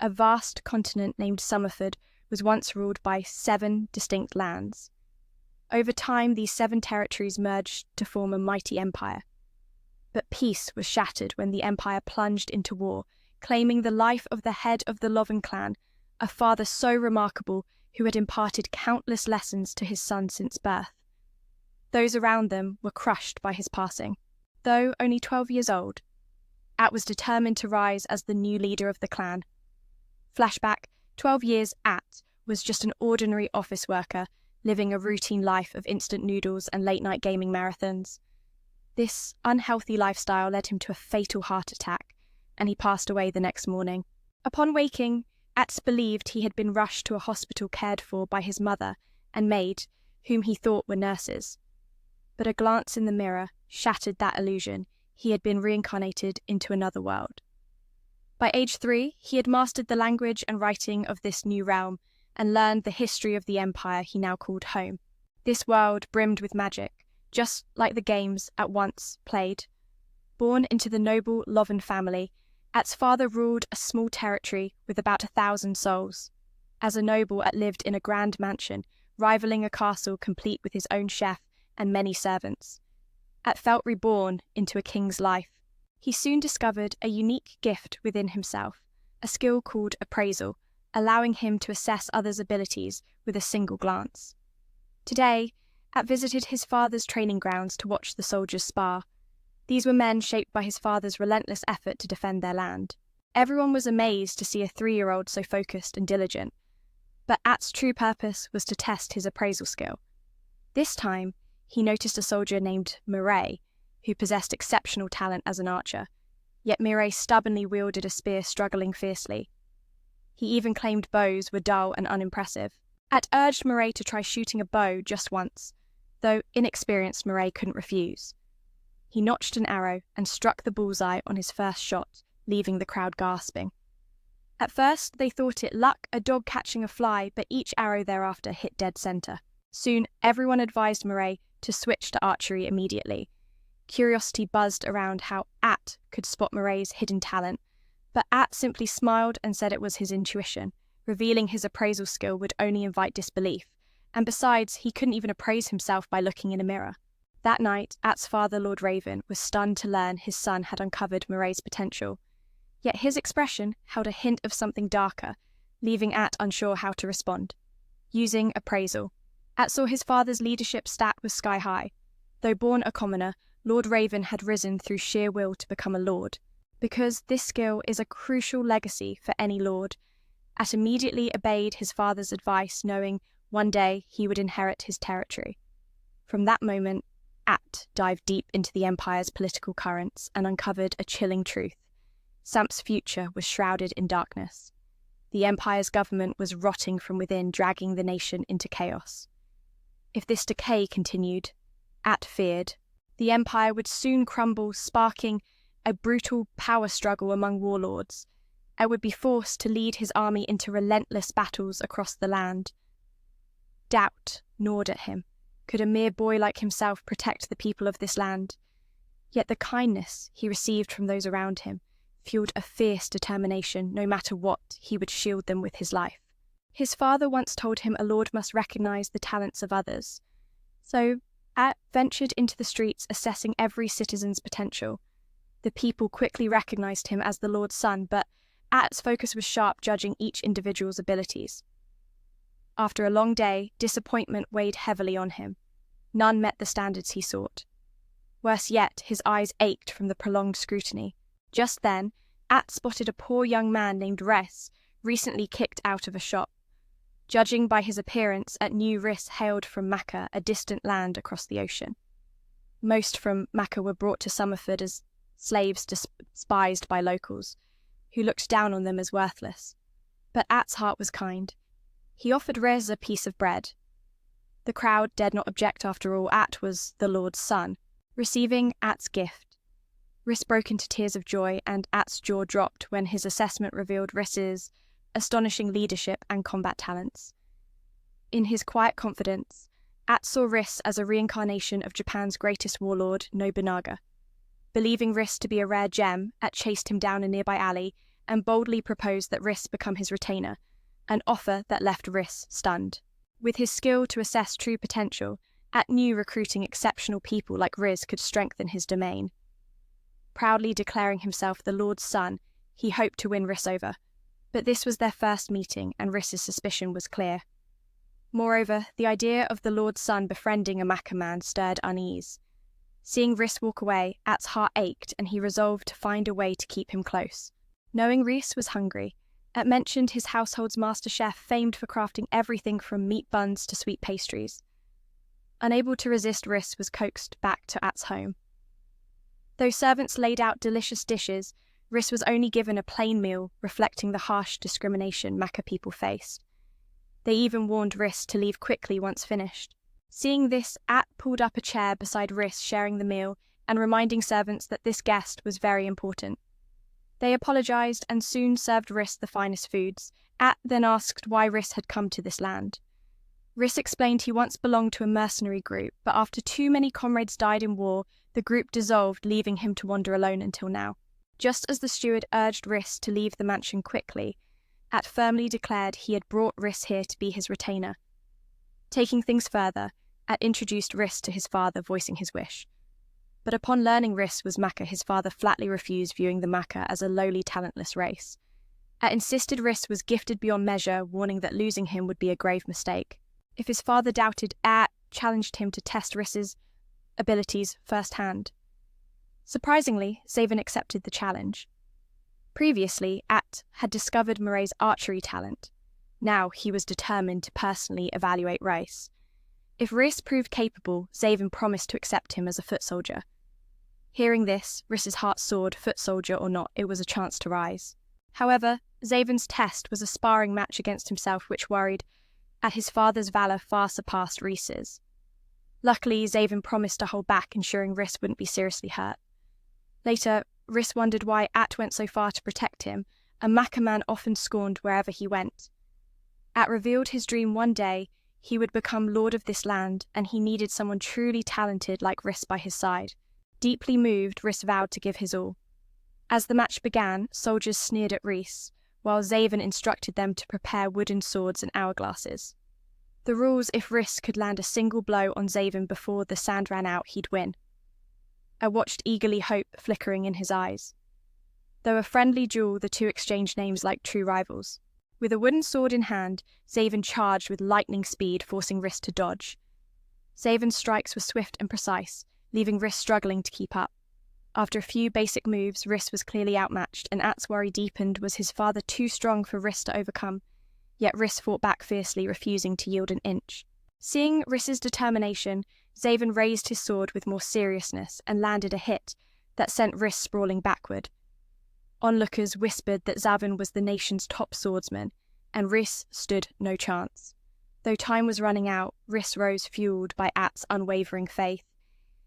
a vast continent named Summerford was once ruled by 7 distinct lands. Over time, these 7 territories merged to form a mighty empire. But peace was shattered when the empire plunged into war, claiming the life of the head of the Loven clan, a father so remarkable who had imparted countless lessons to his son since birth. Those around them were crushed by his passing. Though only 12 years old, At was determined to rise as the new leader of the clan. Flashback, 12 years At was just an ordinary office worker, living a routine life of instant noodles and late-night gaming marathons. This unhealthy lifestyle led him to a fatal heart attack, and he passed away the next morning. Upon waking, At believed he had been rushed to a hospital cared for by his mother and maid, whom he thought were nurses. But a glance in the mirror shattered that illusion. He had been reincarnated into another world. By age 3, he had mastered the language and writing of this new realm and learned the history of the empire he now called home. This world brimmed with magic, just like the games At once played. Born into the noble Loven family, At's father ruled a small territory with about 1,000 souls. As a noble, At lived in a grand mansion, rivaling a castle complete with his own chef and many servants. At felt reborn into a king's life. He soon discovered a unique gift within himself, a skill called appraisal, allowing him to assess others' abilities with a single glance. Today, At visited his father's training grounds to watch the soldiers spar. These were men shaped by his father's relentless effort to defend their land. Everyone was amazed to see a 3-year-old so focused and diligent, but At's true purpose was to test his appraisal skill. This time, he noticed a soldier named Mireille, who possessed exceptional talent as an archer, yet Mireille stubbornly wielded a spear, struggling fiercely. He even claimed bows were dull and unimpressive. At urged Mireille to try shooting a bow just once, though inexperienced Mireille couldn't refuse. He notched an arrow and struck the bullseye on his first shot, leaving the crowd gasping. At first, they thought it luck, a dog catching a fly, but each arrow thereafter hit dead center. Soon, everyone advised Mireille to switch to archery immediately. Curiosity buzzed around how At could spot Mireille's hidden talent, but At simply smiled and said it was his intuition, revealing his appraisal skill would only invite disbelief, and besides, he couldn't even appraise himself by looking in a mirror. That night, At's father, Lord Raven, was stunned to learn his son had uncovered Mireille's potential. Yet his expression held a hint of something darker, leaving At unsure how to respond. Using appraisal, At saw his father's leadership stat was sky high. Though born a commoner, Lord Raven had risen through sheer will to become a lord. Because this skill is a crucial legacy for any lord, At immediately obeyed his father's advice, knowing one day he would inherit his territory. From that moment, At dived deep into the Empire's political currents and uncovered a chilling truth. Samp's future was shrouded in darkness. The Empire's government was rotting from within, dragging the nation into chaos. If this decay continued, At feared, the Empire would soon crumble, sparking a brutal power struggle among warlords. At would be forced to lead his army into relentless battles across the land. Doubt gnawed at him. Could a mere boy like himself protect the people of this land? Yet the kindness he received from those around him fueled a fierce determination. No matter what, he would shield them with his life. His father once told him a lord must recognize the talents of others. So At ventured into the streets, assessing every citizen's potential. The people quickly recognized him as the lord's son, but At's focus was sharp, judging each individual's abilities. After a long day, disappointment weighed heavily on him. None met the standards he sought. Worse yet, his eyes ached from the prolonged scrutiny. Just then, At spotted a poor young man named Ress, recently kicked out of a shop. Judging by his appearance, At knew Ress hailed from Macca, a distant land across the ocean. Most from Macca were brought to Summerford as slaves despised by locals, who looked down on them as worthless. But At's heart was kind. He offered Rez a piece of bread. The crowd dared not object. After all, At was the Lord's son. Receiving At's gift, Riss broke into tears of joy, and At's jaw dropped when his assessment revealed Riss's astonishing leadership and combat talents. In his quiet confidence, At saw Riss as a reincarnation of Japan's greatest warlord, Nobunaga. Believing Riss to be a rare gem, At chased him down a nearby alley and boldly proposed that Riss become his retainer, an offer that left Riss stunned. With his skill to assess true potential, At knew recruiting exceptional people like Riz could strengthen his domain. Proudly declaring himself the Lord's son, he hoped to win Riss over. But this was their first meeting, and Riss's suspicion was clear. Moreover, the idea of the Lord's son befriending a Maka man stirred unease. Seeing Riss walk away, At's heart ached, and he resolved to find a way to keep him close. Knowing Riss was hungry, At mentioned his household's master chef famed for crafting everything from meat buns to sweet pastries. Unable to resist, Riss was coaxed back to At's home. Though servants laid out delicious dishes, Riss was only given a plain meal, reflecting the harsh discrimination Maka people faced. They even warned Riss to leave quickly once finished. Seeing this, At pulled up a chair beside Riss, sharing the meal and reminding servants that this guest was very important. They apologized and soon served Riss the finest foods. At then asked why Riss had come to this land. Riss explained he once belonged to a mercenary group, but after too many comrades died in war, the group dissolved, leaving him to wander alone until now. Just as the steward urged Riss to leave the mansion quickly, At firmly declared he had brought Riss here to be his retainer. Taking things further, At introduced Riss to his father, voicing his wish. But upon learning Riss was Maka, his father flatly refused, viewing the Maka as a lowly, talentless race. At insisted Riss was gifted beyond measure, warning that losing him would be a grave mistake. If his father doubted, At challenged him to test Riss's abilities firsthand. Surprisingly, Zaven accepted the challenge. Previously, At had discovered Murray's archery talent. Now he was determined to personally evaluate Riss. If Riss proved capable, Zaven promised to accept him as a foot soldier. Hearing this, Riss's heart soared. Foot soldier or not, it was a chance to rise. However, Zaven's test was a sparring match against himself, which worried. At his father's valour far surpassed Riss's. Luckily, Zaven promised to hold back, ensuring Riss wouldn't be seriously hurt. Later, Riss wondered why At went so far to protect him, a Maka man often scorned wherever he went. At revealed his dream one day he would become lord of this land, and he needed someone truly talented like Riss by his side. Deeply moved, Riss vowed to give his all. As the match began, soldiers sneered at Riss, while Zaven instructed them to prepare wooden swords and hourglasses. The rules: if Riss could land a single blow on Zaven before the sand ran out, he'd win. I watched eagerly, hope flickering in his eyes. Though a friendly duel, the two exchanged names like true rivals. With a wooden sword in hand, Zaven charged with lightning speed, forcing Riss to dodge. Zaven's strikes were swift and precise, leaving Riss struggling to keep up. After a few basic moves, Riss was clearly outmatched, and At's worry deepened. Was his father too strong for Riss to overcome? Yet Riss fought back fiercely, refusing to yield an inch. Seeing Riss's determination, Zaven raised his sword with more seriousness and landed a hit that sent Riss sprawling backward. Onlookers whispered that Zaven was the nation's top swordsman, and Riss stood no chance. Though time was running out, Riss rose, fueled by At's unwavering faith.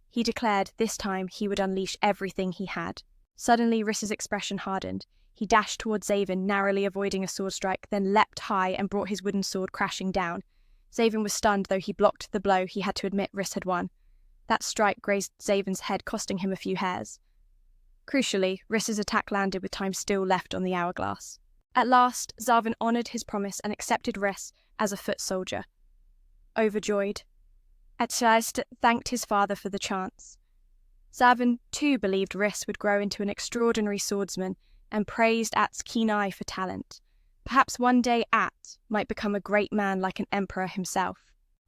He declared this time he would unleash everything he had. Suddenly, Riss's expression hardened. He dashed towards Zaven, narrowly avoiding a sword strike, then leapt high and brought his wooden sword crashing down. Zaven was stunned. Though he blocked the blow, he had to admit Riss had won. That strike grazed Zaven's head, costing him a few hairs. Crucially, Riss's attack landed with time still left on the hourglass. At last, Zaven honoured his promise and accepted Riss as a foot soldier. Overjoyed, At thanked his father for the chance. Zaven, too, believed Riss would grow into an extraordinary swordsman and praised At's keen eye for talent. Perhaps one day At might become a great man like an emperor himself.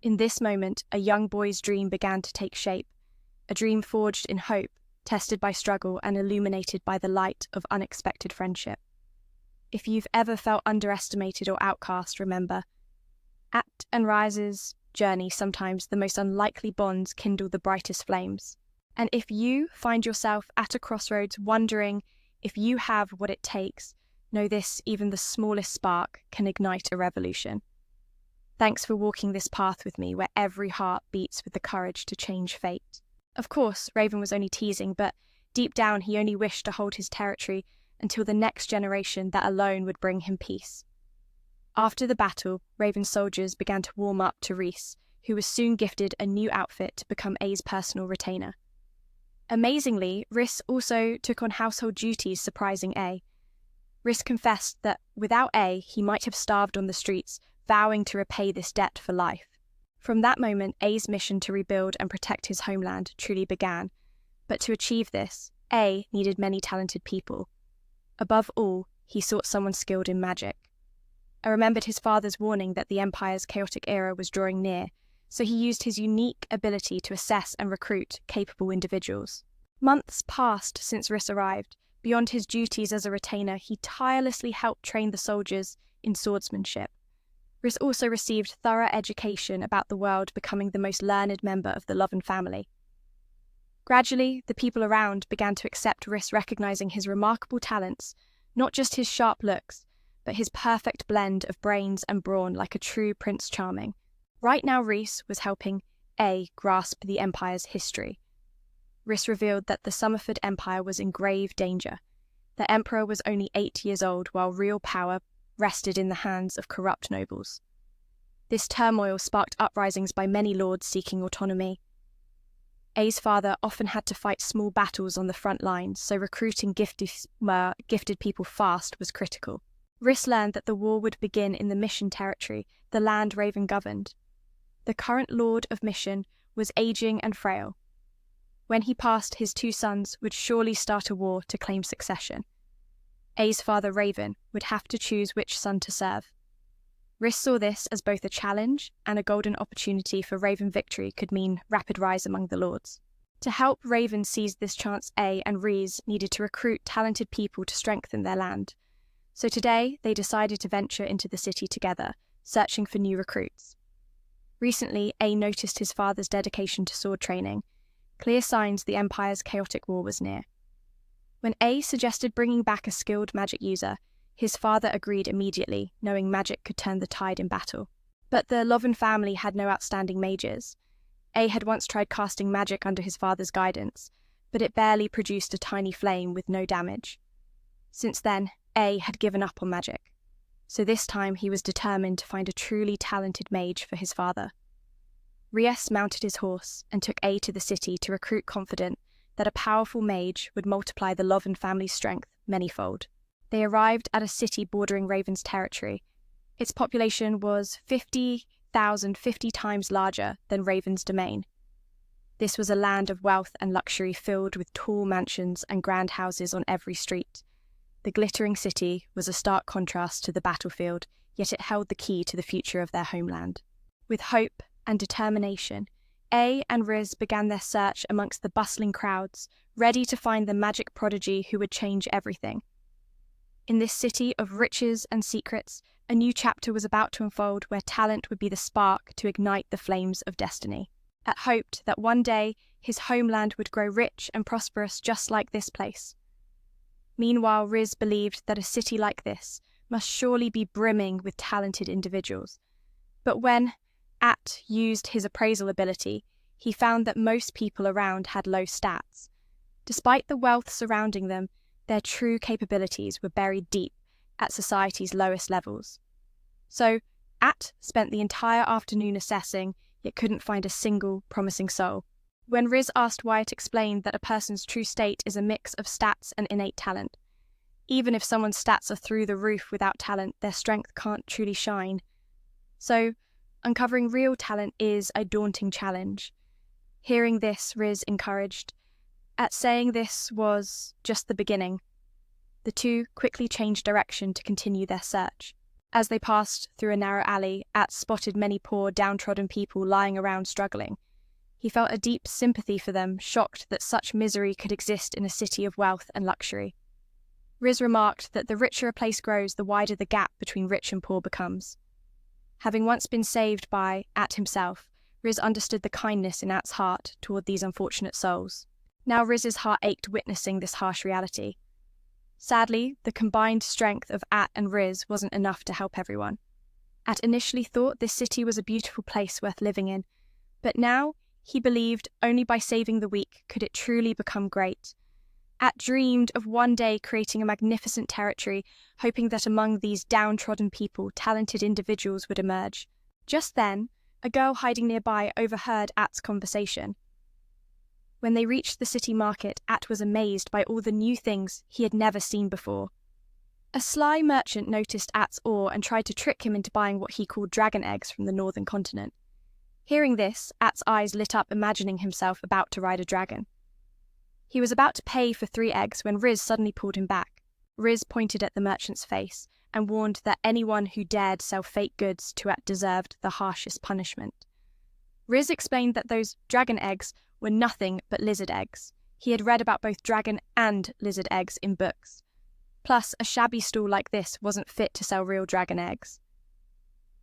In this moment, a young boy's dream began to take shape, a dream forged in hope, tested by struggle and illuminated by the light of unexpected friendship. If you've ever felt underestimated or outcast, remember, At and Rise's journey, sometimes the most unlikely bonds kindle the brightest flames. And if you find yourself at a crossroads wondering if you have what it takes, know this: even the smallest spark can ignite a revolution. Thanks for walking this path with me, where every heart beats with the courage to change fate. Of course, Raven was only teasing, but deep down he only wished to hold his territory until the next generation that alone would bring him peace. After the battle, Raven's soldiers began to warm up to Riss, who was soon gifted a new outfit to become A's personal retainer. Amazingly, Riss also took on household duties, surprising A. Riz confessed that without A, he might have starved on the streets, vowing to repay this debt for life. From that moment, A's mission to rebuild and protect his homeland truly began. But to achieve this, A needed many talented people. Above all, he sought someone skilled in magic. A remembered his father's warning that the Empire's chaotic era was drawing near, so he used his unique ability to assess and recruit capable individuals. Months passed since Riz arrived. Beyond his duties as a retainer, he tirelessly helped train the soldiers in swordsmanship. Riz also received thorough education about the world, becoming the most learned member of the Loven family. Gradually, the people around began to accept Riz, recognizing his remarkable talents, not just his sharp looks, but his perfect blend of brains and brawn like a true Prince Charming. Right now, Riz was helping A grasp the Empire's history. Riz revealed that the Summerford Empire was in grave danger. The Emperor was only 8 years old, while real power rested in the hands of corrupt nobles. This turmoil sparked uprisings by many lords seeking autonomy. A's father often had to fight small battles on the front lines, so recruiting gifted people fast was critical. Riz learned that the war would begin in the Mission territory, the land Raven governed. The current Lord of Mission was aging and frail. When he passed, his 2 sons would surely start a war to claim succession. A's father, Raven, would have to choose which son to serve. Riz saw this as both a challenge and a golden opportunity, for Raven victory could mean rapid rise among the lords. To help Raven seize this chance, A and Riz needed to recruit talented people to strengthen their land. So today, they decided to venture into the city together, searching for new recruits. Recently, A noticed his father's dedication to sword training, clear signs the Empire's chaotic war was near. When A suggested bringing back a skilled magic user, his father agreed immediately, knowing magic could turn the tide in battle. But the Loven family had no outstanding mages. A had once tried casting magic under his father's guidance, but it barely produced a tiny flame with no damage. Since then, A had given up on magic, so this time he was determined to find a truly talented mage for his father. Rias mounted his horse and took A to the city to recruit, confident that a powerful mage would multiply the Loven family's strength manyfold. They arrived at a city bordering Raven's territory. Its population was 50,000, 50 times larger than Raven's domain. This was a land of wealth and luxury, filled with tall mansions and grand houses on every street. The glittering city was a stark contrast to the battlefield, yet it held the key to the future of their homeland. With hope and determination, A and Riz began their search amongst the bustling crowds, ready to find the magic prodigy who would change everything. In this city of riches and secrets, a new chapter was about to unfold, where talent would be the spark to ignite the flames of destiny. At hoped that one day his homeland would grow rich and prosperous just like this place. Meanwhile, Riz believed that a city like this must surely be brimming with talented individuals. But when At used his appraisal ability, he found that most people around had low stats. Despite the wealth surrounding them, their true capabilities were buried deep at society's lowest levels. So, At spent the entire afternoon assessing, yet couldn't find a single promising soul. When Riz asked why, it explained that a person's true state is a mix of stats and innate talent. Even if someone's stats are through the roof, without talent, their strength can't truly shine. So, uncovering real talent is a daunting challenge. Hearing this, Riz encouraged. At saying this was just the beginning. The two quickly changed direction to continue their search. As they passed through a narrow alley, At spotted many poor, downtrodden people lying around struggling. He felt a deep sympathy for them, shocked that such misery could exist in a city of wealth and luxury. Riz remarked that the richer a place grows, the wider the gap between rich and poor becomes. Having once been saved by At himself, Riz understood the kindness in At's heart toward these unfortunate souls. Now Riz's heart ached witnessing this harsh reality. Sadly, the combined strength of At and Riz wasn't enough to help everyone. At initially thought this city was a beautiful place worth living in, but now he believed only by saving the weak could it truly become great. At dreamed of one day creating a magnificent territory, hoping that among these downtrodden people, talented individuals would emerge. Just then, a girl hiding nearby overheard At's conversation. When they reached the city market, At was amazed by all the new things he had never seen before. A sly merchant noticed At's awe and tried to trick him into buying what he called dragon eggs from the northern continent. Hearing this, At's eyes lit up, imagining himself about to ride a dragon. He was about to pay for 3 eggs when Riz suddenly pulled him back. Riz pointed at the merchant's face and warned that anyone who dared sell fake goods to At deserved the harshest punishment. Riz explained that those dragon eggs were nothing but lizard eggs. He had read about both dragon and lizard eggs in books. Plus, a shabby stall like this wasn't fit to sell real dragon eggs.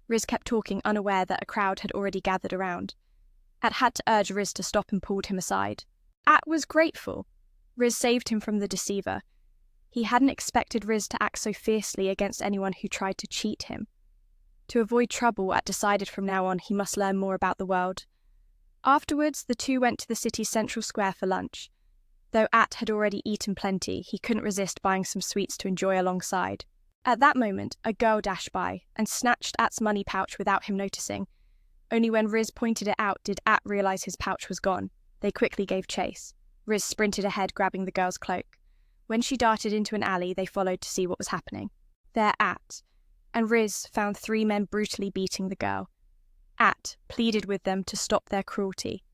Riz kept talking, unaware that a crowd had already gathered around. At had to urge Riz to stop and pulled him aside. At was grateful. Riz saved him from the deceiver. He hadn't expected Riz to act so fiercely against anyone who tried to cheat him. To avoid trouble, At decided from now on he must learn more about the world. Afterwards, the two went to the city's central square for lunch. Though At had already eaten plenty, he couldn't resist buying some sweets to enjoy alongside. At that moment, a girl dashed by and snatched At's money pouch without him noticing. Only when Riz pointed it out did At realize his pouch was gone. They quickly gave chase. Riz sprinted ahead, grabbing the girl's cloak. When she darted into an alley, they followed to see what was happening. There At and Riz found 3 men brutally beating the girl. At pleaded with them to stop their cruelty.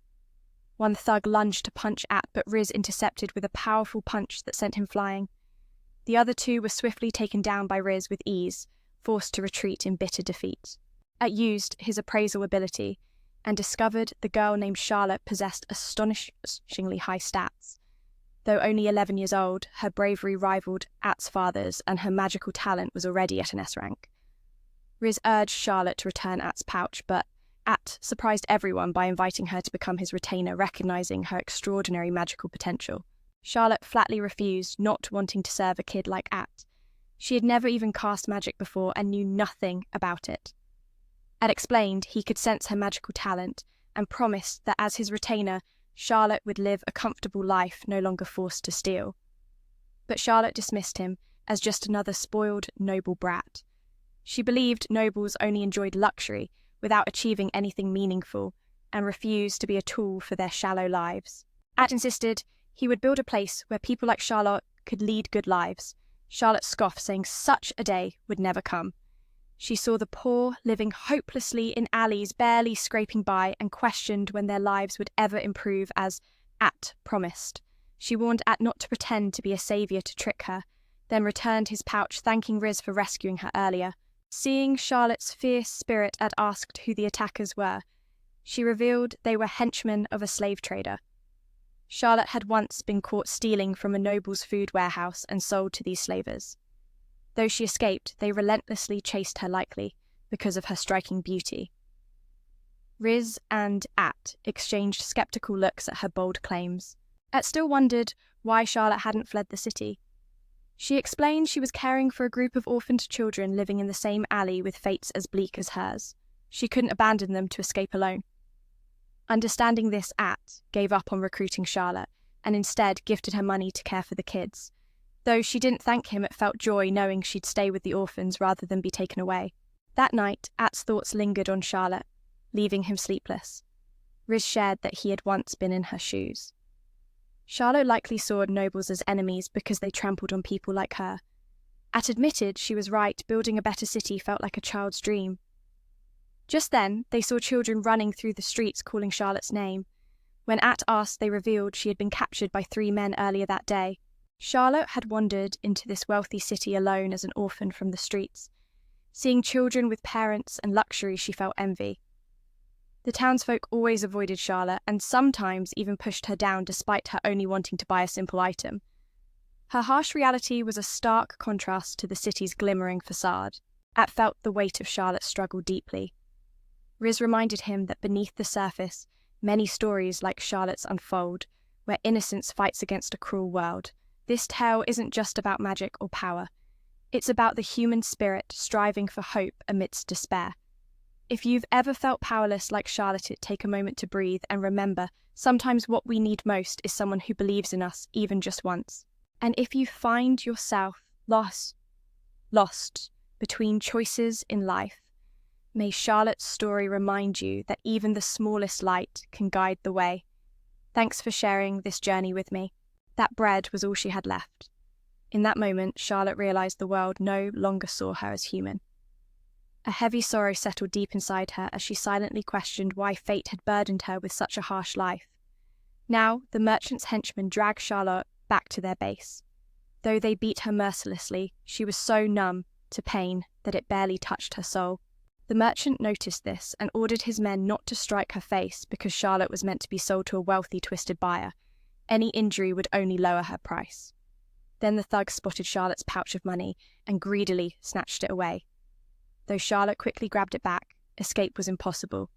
One thug lunged to punch At, but Riz intercepted with a powerful punch that sent him flying. The other 2 were swiftly taken down by Riz with ease, forced to retreat in bitter defeat. At used his appraisal ability and discovered the girl named Charlotte possessed astonishingly high stats. Though only 11 years old, her bravery rivaled At's father's and her magical talent was already at an S rank. Riz urged Charlotte to return At's pouch, but At surprised everyone by inviting her to become his retainer, recognizing her extraordinary magical potential. Charlotte flatly refused, not wanting to serve a kid like At. She had never even cast magic before and knew nothing about it. At explained he could sense her magical talent and promised that as his retainer, Charlotte would live a comfortable life, no longer forced to steal. But Charlotte dismissed him as just another spoiled, noble brat. She believed nobles only enjoyed luxury without achieving anything meaningful and refused to be a tool for their shallow lives. At insisted he would build a place where people like Charlotte could lead good lives. Charlotte scoffed, saying such a day would never come. She saw the poor living hopelessly in alleys, barely scraping by, and questioned when their lives would ever improve as At promised. She warned At not to pretend to be a saviour to trick her, then returned his pouch, thanking Riz for rescuing her earlier. Seeing Charlotte's fierce spirit, At asked who the attackers were. She revealed they were henchmen of a slave trader. Charlotte had once been caught stealing from a noble's food warehouse and sold to these slavers. Though she escaped, they relentlessly chased her likely because of her striking beauty. Riz and At exchanged skeptical looks at her bold claims. At still wondered why Charlotte hadn't fled the city. She explained she was caring for a group of orphaned children living in the same alley with fates as bleak as hers. She couldn't abandon them to escape alone. Understanding this, At gave up on recruiting Charlotte and instead gifted her money to care for the kids. Though she didn't thank him, it felt joy knowing she'd stay with the orphans rather than be taken away. That night, At's thoughts lingered on Charlotte, leaving him sleepless. Riz shared that he had once been in her shoes. Charlotte likely saw nobles as enemies because they trampled on people like her. At admitted she was right, building a better city felt like a child's dream. Just then, they saw children running through the streets calling Charlotte's name. When At asked, they revealed she had been captured by 3 men earlier that day. Charlotte had wandered into this wealthy city alone as an orphan from the streets. Seeing children with parents and luxury, she felt envy. The townsfolk always avoided Charlotte and sometimes even pushed her down despite her only wanting to buy a simple item. Her harsh reality was a stark contrast to the city's glimmering facade. At felt the weight of Charlotte's struggle deeply. Riz reminded him that beneath the surface, many stories like Charlotte's unfold, where innocence fights against a cruel world. This tale isn't just about magic or power. It's about the human spirit striving for hope amidst despair. If you've ever felt powerless like Charlotte, take a moment to breathe and remember, sometimes what we need most is someone who believes in us, even just once. And if you find yourself lost between choices in life, may Charlotte's story remind you that even the smallest light can guide the way. Thanks for sharing this journey with me. That bread was all she had left. In that moment, Charlotte realised the world no longer saw her as human. A heavy sorrow settled deep inside her as she silently questioned why fate had burdened her with such a harsh life. Now, the merchant's henchmen dragged Charlotte back to their base. Though they beat her mercilessly, she was so numb to pain that it barely touched her soul. The merchant noticed this and ordered his men not to strike her face because Charlotte was meant to be sold to a wealthy, twisted buyer. Any injury would only lower her price. Then the thugs spotted Charlotte's pouch of money and greedily snatched it away. Though Charlotte quickly grabbed it back, escape was impossible.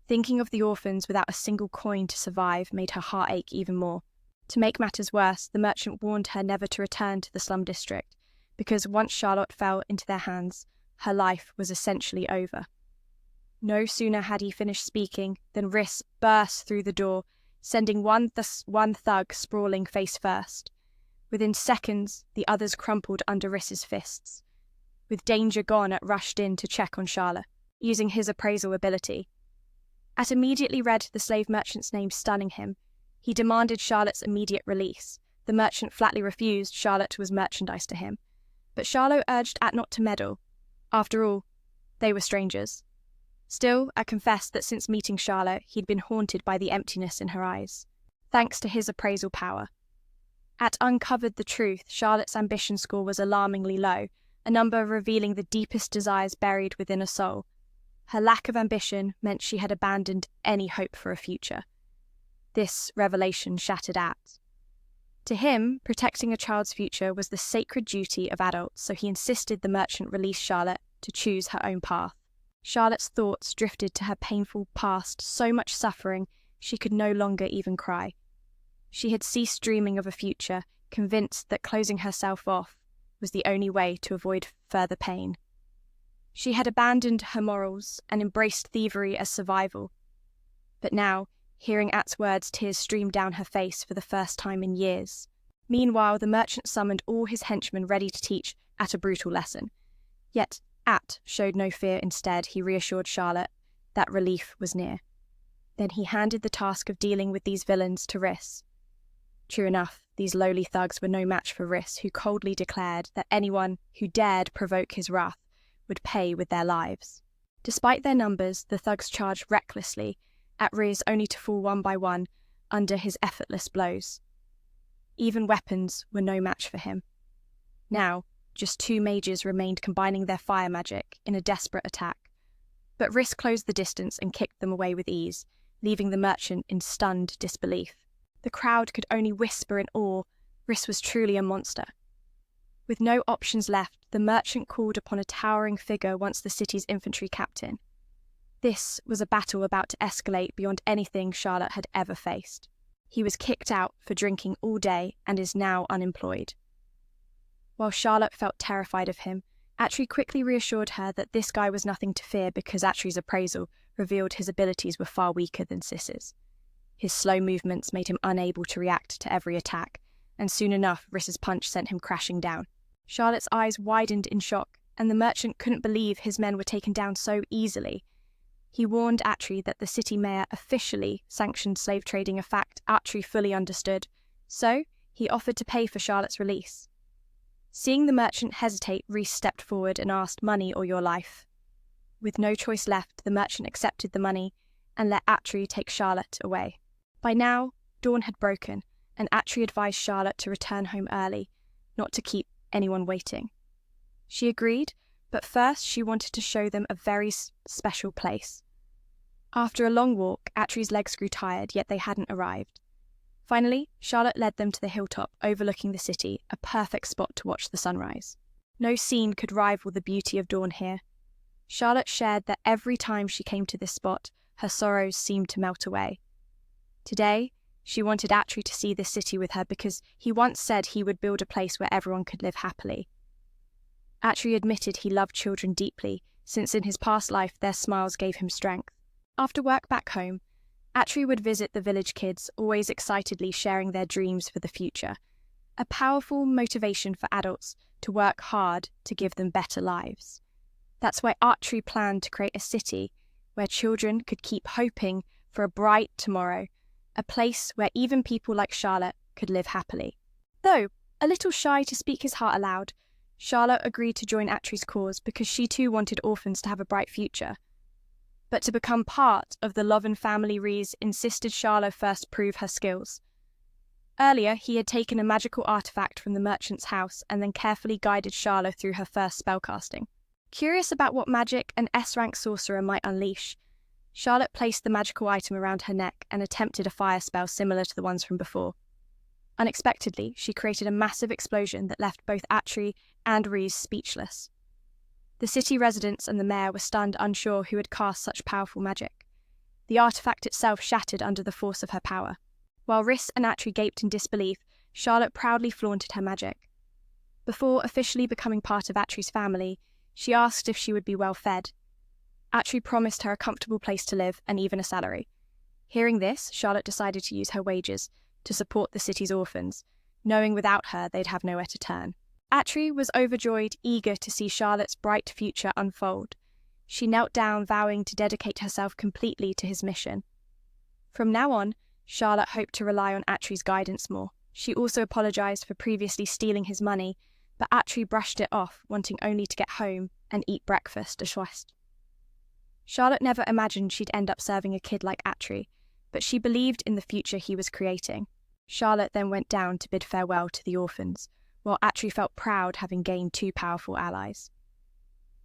Thinking of the orphans without a single coin to survive made her heart ache even more. To make matters worse, the merchant warned her never to return to the slum district, because once Charlotte fell into their hands, her life was essentially over. No sooner had he finished speaking than Riss burst through the door, sending one thug sprawling face first. Within seconds, the others crumpled under Riss's fists. With danger gone, At rushed in to check on Charlotte, using his appraisal ability. At immediately read the slave merchant's name, stunning him. He demanded Charlotte's immediate release. The merchant flatly refused. Charlotte was merchandise to him. But Charlotte urged At not to meddle. After all, they were strangers. Still, At confessed that since meeting Charlotte, he'd been haunted by the emptiness in her eyes. Thanks to his appraisal power. At uncovered the truth, Charlotte's ambition score was alarmingly low, a number revealing the deepest desires buried within a soul. Her lack of ambition meant she had abandoned any hope for a future. This revelation shattered At. To him, protecting a child's future was the sacred duty of adults, so he insisted the merchant release Charlotte to choose her own path. Charlotte's thoughts drifted to her painful past, so much suffering she could no longer even cry. She had ceased dreaming of a future, convinced that closing herself off was the only way to avoid further pain. She had abandoned her morals and embraced thievery as survival. But now, hearing At's words, tears streamed down her face for the first time in years. Meanwhile, the merchant summoned all his henchmen ready to teach At a brutal lesson. Yet At showed no fear. Instead, he reassured Charlotte that relief was near. Then he handed the task of dealing with these villains to Riss. True enough, these lowly thugs were no match for Riss, who coldly declared that anyone who dared provoke his wrath would pay with their lives. Despite their numbers, the thugs charged recklessly at Riss, only to fall one by one under his effortless blows. Even weapons were no match for him. Now, just two mages remained, combining their fire magic in a desperate attack. But Riss closed the distance and kicked them away with ease, leaving the merchant in stunned disbelief. The crowd could only whisper in awe. Riss was truly a monster. With no options left, the merchant called upon a towering figure, once the city's infantry captain. This was a battle about to escalate beyond anything Charlotte had ever faced. He was kicked out for drinking all day and is now unemployed. While Charlotte felt terrified of him, Atri quickly reassured her that this guy was nothing to fear because Atri's appraisal revealed his abilities were far weaker than Sis's. His slow movements made him unable to react to every attack, and soon enough Riss's punch sent him crashing down. Charlotte's eyes widened in shock, and the merchant couldn't believe his men were taken down so easily. He warned Atri that the city mayor officially sanctioned slave trading, a fact Atri fully understood, so he offered to pay for Charlotte's release. Seeing the merchant hesitate, Riss stepped forward and asked, "Money or your life?" With no choice left, the merchant accepted the money and let Atri take Charlotte away. By now, dawn had broken, and Atri advised Charlotte to return home early, not to keep anyone waiting. She agreed, but first she wanted to show them a very special place. After a long walk, Atri's legs grew tired, yet they hadn't arrived. Finally, Charlotte led them to the hilltop overlooking the city, a perfect spot to watch the sunrise. No scene could rival the beauty of dawn here. Charlotte shared that every time she came to this spot, her sorrows seemed to melt away. Today, she wanted Atri to see this city with her because he once said he would build a place where everyone could live happily. Atri admitted he loved children deeply, since in his past life their smiles gave him strength. After work back home, Atri would visit the village kids, always excitedly sharing their dreams for the future, a powerful motivation for adults to work hard to give them better lives. That's why Atri planned to create a city where children could keep hoping for a bright tomorrow, a place where even people like Charlotte could live happily. Though, A little shy to speak his heart aloud, Charlotte agreed to join Atri's cause because she too wanted orphans to have a bright future. But to become part of the Loven family, Rhys insisted Charlotte first prove her skills. Earlier, he had taken a magical artifact from the merchant's house and then carefully guided Charlotte through her first spellcasting. Curious about what magic an S-rank sorcerer might unleash, Charlotte placed the magical item around her neck and attempted a fire spell similar to the ones from before. Unexpectedly, she created a massive explosion that left both Atri and Rhys speechless. The city residents and the mayor were stunned, unsure who had cast such powerful magic. The artifact itself shattered under the force of her power. While Rhys and Atri gaped in disbelief, Charlotte proudly flaunted her magic. Before officially becoming part of Atri's family, she asked if she would be well fed. Atri promised her a comfortable place to live and even a salary. Hearing this, Charlotte decided to use her wages to support the city's orphans, knowing without her they'd have nowhere to turn. Atri was overjoyed, eager to see Charlotte's bright future unfold. She knelt down, vowing to dedicate herself completely to his mission. From now on, Charlotte hoped to rely on Atri's guidance more. She also apologized for previously stealing his money, but Atri brushed it off, wanting only to get home and eat breakfast à choist. Charlotte never imagined she'd end up serving a kid like Atri, but she believed in the future he was creating. Charlotte then went down to bid farewell to the orphans, while Atri felt proud having gained two powerful allies.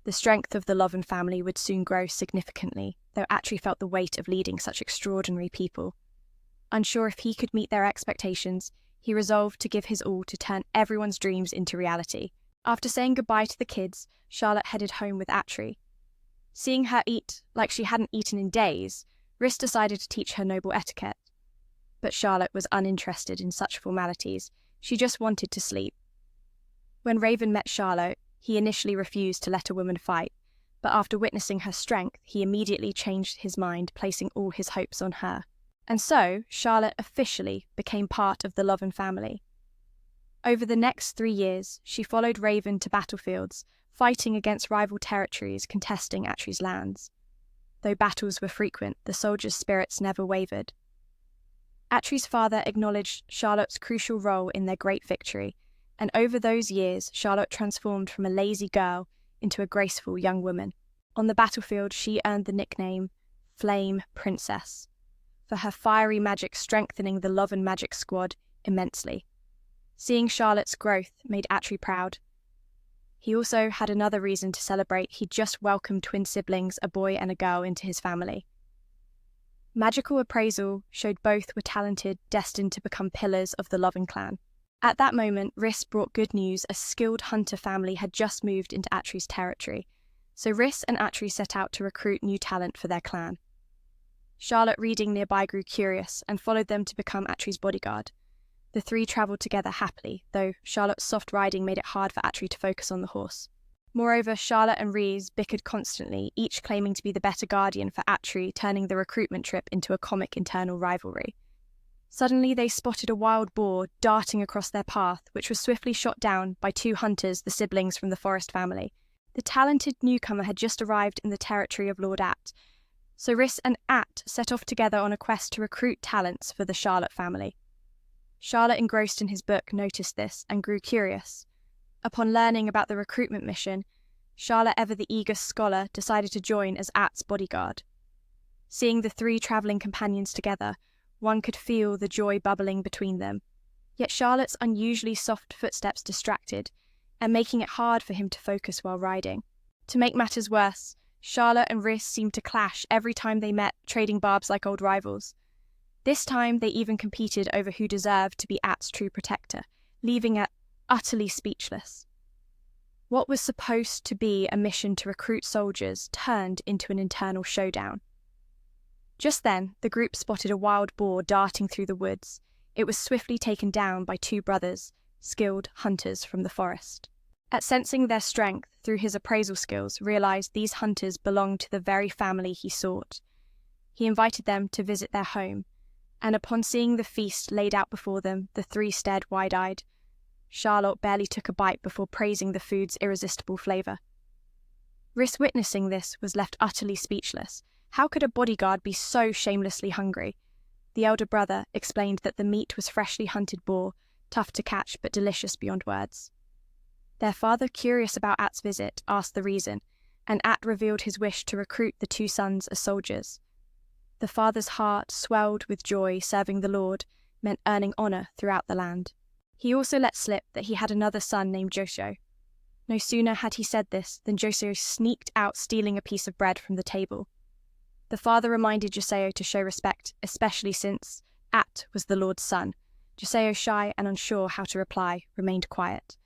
The strength of the Loven family would soon grow significantly, though Atri felt the weight of leading such extraordinary people. Unsure if he could meet their expectations, he resolved to give his all to turn everyone's dreams into reality. After saying goodbye to the kids, Charlotte headed home with Atri. Seeing her eat like she hadn't eaten in days, Rhys decided to teach her noble etiquette. But Charlotte was uninterested in such formalities. She just wanted to sleep. When Raven met Charlotte, he initially refused to let a woman fight, but after witnessing her strength, he immediately changed his mind, placing all his hopes on her. And so, Charlotte officially became part of the Loven family. Over the next 3 years, she followed Raven to battlefields, fighting against rival territories contesting Atri's lands. Though battles were frequent, the soldiers' spirits never wavered. Atri's father acknowledged Charlotte's crucial role in their great victory, and over those years, Charlotte transformed from a lazy girl into a graceful young woman. On the battlefield, she earned the nickname Flame Princess, for her fiery magic strengthening the Loven magic squad immensely. Seeing Charlotte's growth made Atri proud. He also had another reason to celebrate. He'd just welcomed twin siblings, a boy and a girl, into his family. Magical appraisal showed both were talented, destined to become pillars of the Loven clan. At that moment, Rhys brought good news. A skilled hunter family had just moved into Atri's territory, so Rhys and Atri set out to recruit new talent for their clan. Charlotte, reading nearby, grew curious and followed them to become Atri's bodyguard. The three travelled together happily, though Charlotte's soft riding made it hard for Atri to focus on the horse. Moreover, Charlotte and Rhys bickered constantly, each claiming to be the better guardian for Atri, turning the recruitment trip into a comic internal rivalry. Suddenly they spotted a wild boar darting across their path, which was swiftly shot down by 2 hunters, the siblings from the Forest family. The talented newcomer had just arrived in the territory of Lord At, so Rhys and At set off together on a quest to recruit talents for the Charlotte family. Charlotte, engrossed in his book, noticed this and grew curious. Upon learning about the recruitment mission, Charlotte, ever the eager scholar, decided to join as At's bodyguard. Seeing the 3 travelling companions together, one could feel the joy bubbling between them. Yet Charlotte's unusually soft footsteps distracted, and making it hard for him to focus while riding. To make matters worse, Charlotte and Rhys seemed to clash every time they met, trading barbs like old rivals. This time they even competed over who deserved to be At's true protector, leaving At utterly speechless. What was supposed to be a mission to recruit soldiers turned into an internal showdown. Just then, the group spotted a wild boar darting through the woods. It was swiftly taken down by 2 brothers, skilled hunters from the forest. At sensing their strength through his appraisal skills, realized these hunters belonged to the very family he sought. He invited them to visit their home, and upon seeing the feast laid out before them, the 3 stared wide-eyed. Charlotte barely took a bite before praising the food's irresistible flavour. Rhys, witnessing this, was left utterly speechless. How could a bodyguard be so shamelessly hungry? The elder brother explained that the meat was freshly hunted boar, tough to catch but delicious beyond words. Their father, curious about At's visit, asked the reason, and At revealed his wish to recruit the two sons as soldiers. The father's heart swelled with joy. Serving the Lord meant earning honour throughout the land. He also let slip that he had another son named Joseo. No sooner had he said this than Joseo sneaked out, stealing a piece of bread from the table. The father reminded Joseo to show respect, especially since At was the Lord's son. Joseo, shy and unsure how to reply, remained quiet.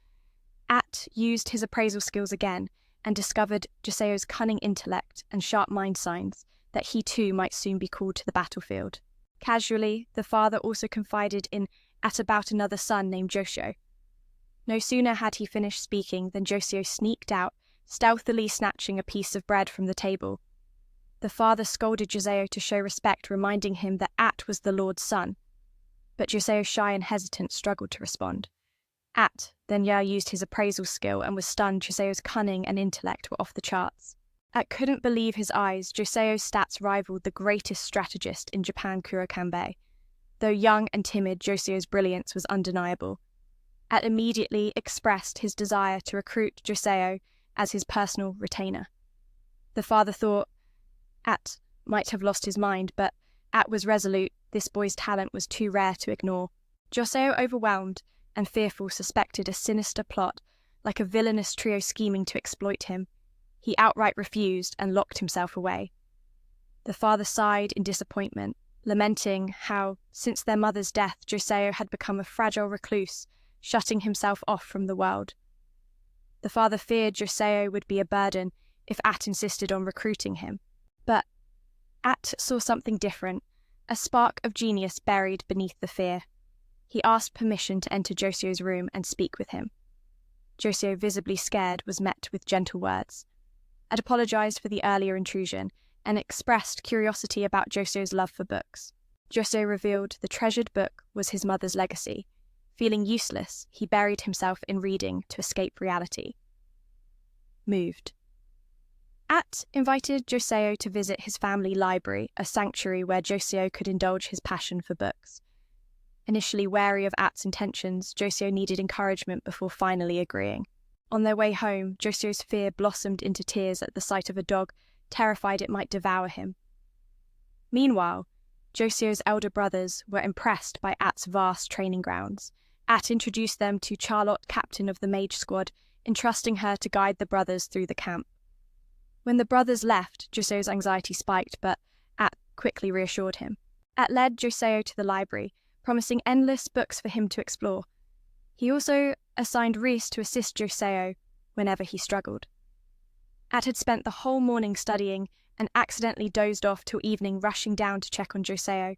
At used his appraisal skills again and discovered Joseo's cunning intellect and sharp mind signs that he too might soon be called to the battlefield. Casually, the father also confided in At about another son named Joseo. No sooner had he finished speaking than Joseo sneaked out, stealthily snatching a piece of bread from the table. The father scolded Joseo to show respect, reminding him that At was the Lord's son. But Joseo, shy and hesitant, struggled to respond. At then used his appraisal skill and was stunned. Joseo's cunning and intellect were off the charts. At couldn't believe his eyes. Joseo's stats rivaled the greatest strategist in Japan, Kurokanbei. Though young and timid, Joseo's brilliance was undeniable. At immediately expressed his desire to recruit Joseo as his personal retainer. The father thought At might have lost his mind, but At was resolute. This boy's talent was too rare to ignore. Joseo, overwhelmed and fearful, suspected a sinister plot, like a villainous trio scheming to exploit him. He outright refused and locked himself away. The father sighed in disappointment, lamenting how, since their mother's death, Joseo had become a fragile recluse, shutting himself off from the world. The father feared Joseo would be a burden if At insisted on recruiting him. But At saw something different, a spark of genius buried beneath the fear. He asked permission to enter Joseo's room and speak with him. Joseo, visibly scared, was met with gentle words. At apologized for the earlier intrusion and expressed curiosity about Joseo's love for books. Joseo revealed the treasured book was his mother's legacy. Feeling useless, he buried himself in reading to escape reality. Moved. At invited Joseo to visit his family library, a sanctuary where Joseo could indulge his passion for books. Initially wary of At's intentions, Joseo needed encouragement before finally agreeing. On their way home, Joseo's fear blossomed into tears at the sight of a dog, terrified it might devour him. Meanwhile, Joseo's elder brothers were impressed by At's vast training grounds. At introduced them to Charlotte, captain of the mage squad, entrusting her to guide the brothers through the camp. When the brothers left, Joseo's anxiety spiked, but At quickly reassured him. At led Joseo to the library, promising endless books for him to explore. He also assigned Rhys to assist Joseo whenever he struggled. At had spent the whole morning studying and accidentally dozed off till evening, rushing down to check on Joseo.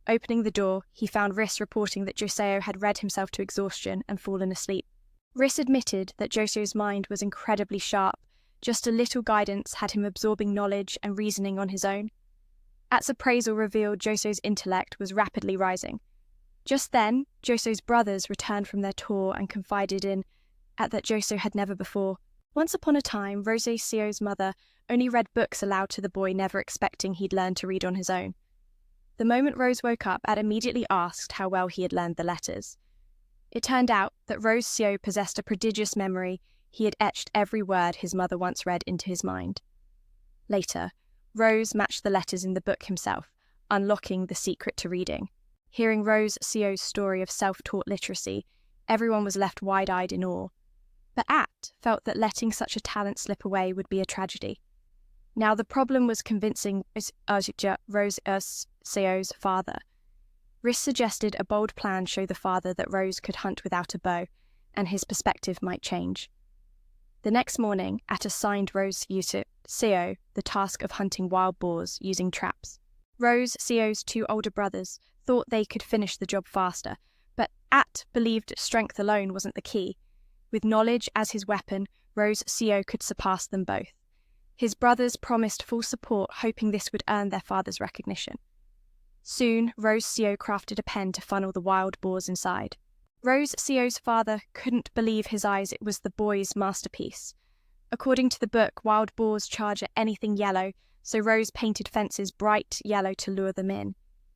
Opening the door, he found Rhys reporting that Joseo had read himself to exhaustion and fallen asleep. Rhys admitted that Joseo's mind was incredibly sharp. Just a little guidance had him absorbing knowledge and reasoning on his own. At's appraisal revealed Joseo's intellect was rapidly rising. Just then, Joseo's brothers returned from their tour and confided in At that Joseo had never before. Once upon a time, Joseo's mother only read books aloud to the boy, never expecting he'd learn to read on his own. The moment Rose woke up, At immediately asked how well he had learned the letters. It turned out that Joseo possessed a prodigious memory. He had etched every word his mother once read into his mind. Later, Rose matched the letters in the book himself, unlocking the secret to reading. Hearing Joseo's story of self-taught literacy, everyone was left wide-eyed in awe. But At felt that letting such a talent slip away would be a tragedy. Now the problem was convincing Joseo's father. Rhys suggested a bold plan show the father that Rose could hunt without a bow, and his perspective might change. The next morning, At assigned Joseo the task of hunting wild boars using traps. Joseo's two older brothers thought they could finish the job faster, but At believed strength alone wasn't the key. With knowledge as his weapon, Joseo could surpass them both. His brothers promised full support, hoping this would earn their father's recognition. Soon, Joseo crafted a pen to funnel the wild boars inside. Joseo's father couldn't believe his eyes. It was the boy's masterpiece. According to the book, wild boars charge at anything yellow, so Rose painted fences bright yellow to lure them in.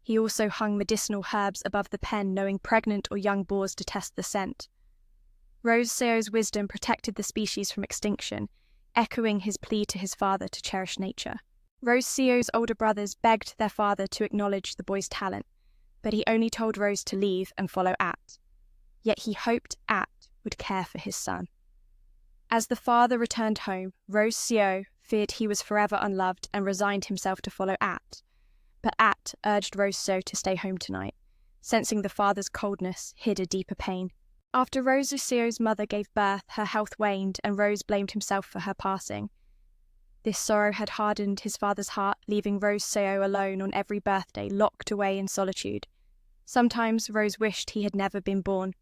He also hung medicinal herbs above the pen, knowing pregnant or young boars detest the scent. Rose Seo's wisdom protected the species from extinction, echoing his plea to his father to cherish nature. Rose Seo's older brothers begged their father to acknowledge the boy's talent, but he only told Rose to leave and follow At. Yet he hoped At would care for his son. As the father returned home, Rose Seo feared he was forever unloved and resigned himself to follow At. But At urged Rose Seo to stay home tonight, sensing the father's coldness hid a deeper pain. After Rose Seo's mother gave birth, her health waned and Rose blamed himself for her passing. This sorrow had hardened his father's heart, leaving Rose Seo alone on every birthday, locked away in solitude. Sometimes Rose wished he had never been born.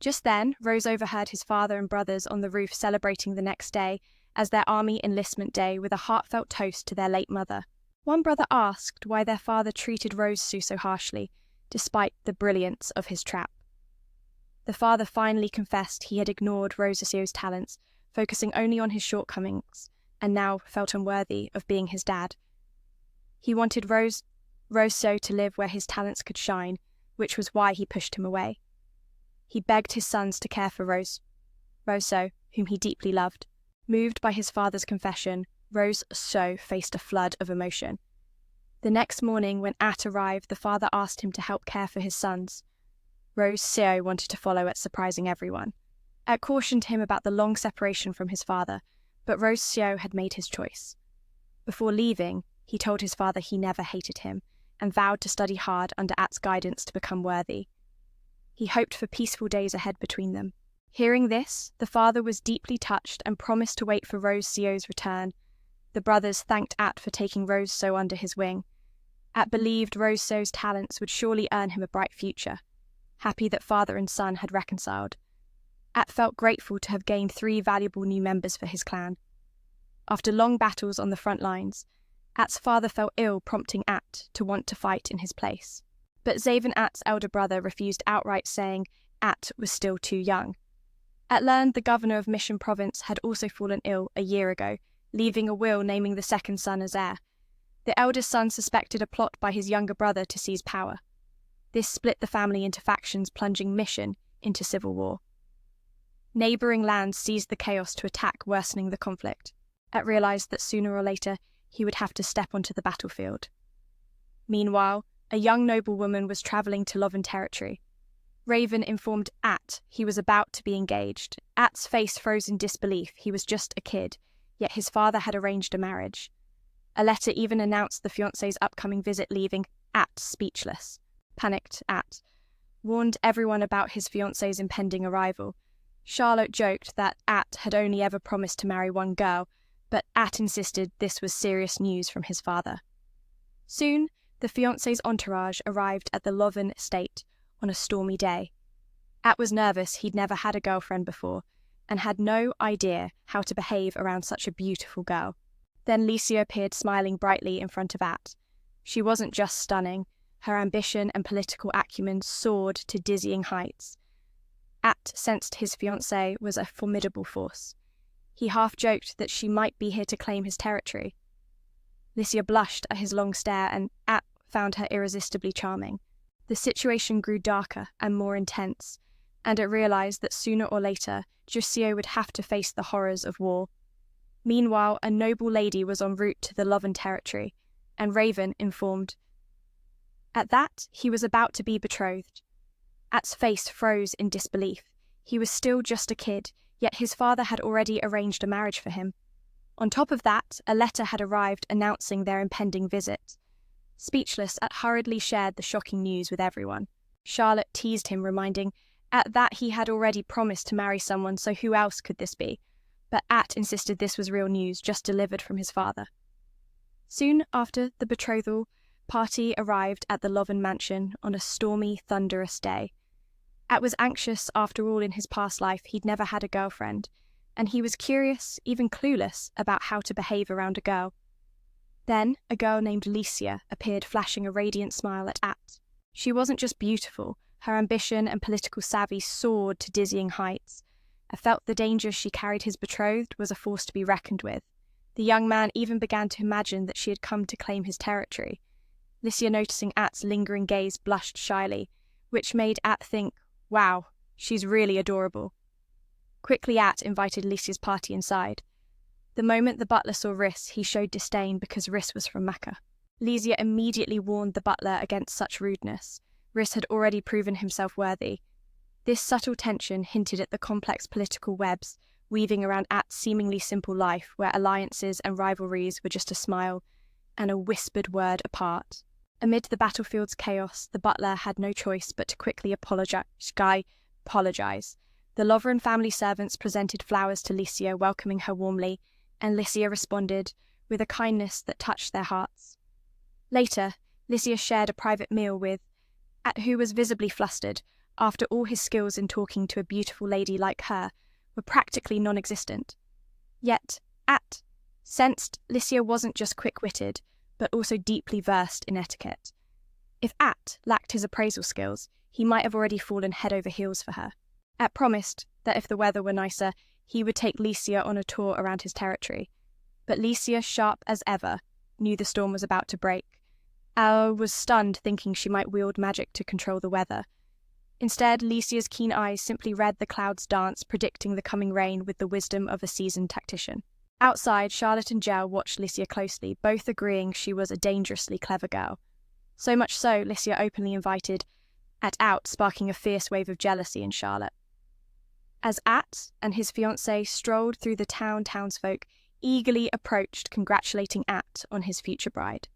Just then, Rose overheard his father and brothers on the roof celebrating the next day as their army enlistment day with a heartfelt toast to their late mother. One brother asked why their father treated Rose Seo so harshly, despite the brilliance of his trap. The father finally confessed he had ignored Rose Seo's talents, focusing only on his shortcomings, and now felt unworthy of being his dad. He wanted Rose Seo to live where his talents could shine, which was why he pushed him away. He begged his sons to care for Rose Seo, whom he deeply loved. Moved by his father's confession, Rose Seo faced a flood of emotion. The next morning, when At arrived, the father asked him to help care for his sons. Rose Seo wanted to follow At, surprising everyone. At cautioned him about the long separation from his father, but Rose Seo had made his choice. Before leaving, he told his father he never hated him, and vowed to study hard under At's guidance to become worthy. He hoped for peaceful days ahead between them. Hearing this, the father was deeply touched and promised to wait for Rose Seo's return. The brothers thanked At for taking Rose Seo under his wing. At believed Rose Seo's talents would surely earn him a bright future. Happy that father and son had reconciled, At felt grateful to have gained 3 valuable new members for his clan. After long battles on the front lines, At's father fell ill, prompting At to want to fight in his place. But Zaven, At's elder brother, refused outright, saying At was still too young. At learned the governor of Mission Province had also fallen ill a year ago, leaving a will naming the second son as heir. The eldest son suspected a plot by his younger brother to seize power. This split the family into factions, plunging Mission into civil war. Neighbouring lands seized the chaos to attack, worsening the conflict. At realised that sooner or later he would have to step onto the battlefield. Meanwhile, a young noblewoman was travelling to Loven territory. Raven informed At he was about to be engaged. At's face froze in disbelief. He was just a kid, yet his father had arranged a marriage. A letter even announced the fiancé's upcoming visit, leaving At speechless. Panicked At warned everyone about his fiancé's impending arrival. Charlotte joked that At had only ever promised to marry one girl, but At insisted this was serious news from his father. Soon, the fiancé's entourage arrived at the Loven estate on a stormy day. At was nervous. He'd never had a girlfriend before and had no idea how to behave around such a beautiful girl. Then Licia appeared, smiling brightly in front of At. She wasn't just stunning. Her ambition and political acumen soared to dizzying heights. At sensed his fiancée was a formidable force. He half joked that she might be here to claim his territory. Licia blushed at his long stare, and At found her irresistibly charming. The situation grew darker and more intense, and it realised that sooner or later Jusio would have to face the horrors of war. Meanwhile, a noble lady was en route to the Loven territory, and Raven informed At that he was about to be betrothed. At's face froze in disbelief. He was still just a kid, yet his father had already arranged a marriage for him. On top of that, a letter had arrived announcing their impending visit. Speechless, At hurriedly shared the shocking news with everyone. Charlotte teased him, reminding At that he had already promised to marry someone, so who else could this be? But At insisted this was real news, just delivered from his father. Soon after the betrothal party arrived at the Loven mansion on a stormy, thunderous day. At was anxious. After all, in his past life he'd never had a girlfriend, and he was curious, even clueless, about how to behave around a girl. Then a girl named Licia appeared, flashing a radiant smile at At. She wasn't just beautiful. Her ambition and political savvy soared to dizzying heights. I felt the danger she carried his betrothed was a force to be reckoned with. The young man even began to imagine that she had come to claim his territory. Licia, noticing At's lingering gaze, blushed shyly, which made At think, wow, she's really adorable. Quickly At invited Licia's party inside. The moment the butler saw Riss, he showed disdain because Riss was from Mecca. Licia immediately warned the butler against such rudeness. Riss had already proven himself worthy. This subtle tension hinted at the complex political webs weaving around At's seemingly simple life, where alliances and rivalries were just a smile and a whispered word apart. Amid the battlefield's chaos, the butler had no choice but to quickly apologize. The Lovren family servants presented flowers to Licia, welcoming her warmly, and Licia responded with a kindness that touched their hearts. Later, Licia shared a private meal with At, who was visibly flustered, after all his skills in talking to a beautiful lady like her were practically non-existent. Yet, At sensed Licia wasn't just quick-witted, but also deeply versed in etiquette. If At lacked his appraisal skills, he might have already fallen head over heels for her. At promised that if the weather were nicer, he would take Licia on a tour around his territory. But Licia, sharp as ever, knew the storm was about to break. Al was stunned, thinking she might wield magic to control the weather. Instead, Licia's keen eyes simply read the clouds dance, predicting the coming rain with the wisdom of a seasoned tactician. Outside, Charlotte and Gel watched Licia closely, both agreeing she was a dangerously clever girl. So much so, Licia openly invited At out, sparking a fierce wave of jealousy in Charlotte. As At and his fiancée strolled through the townsfolk eagerly approached, congratulating At on his future bride.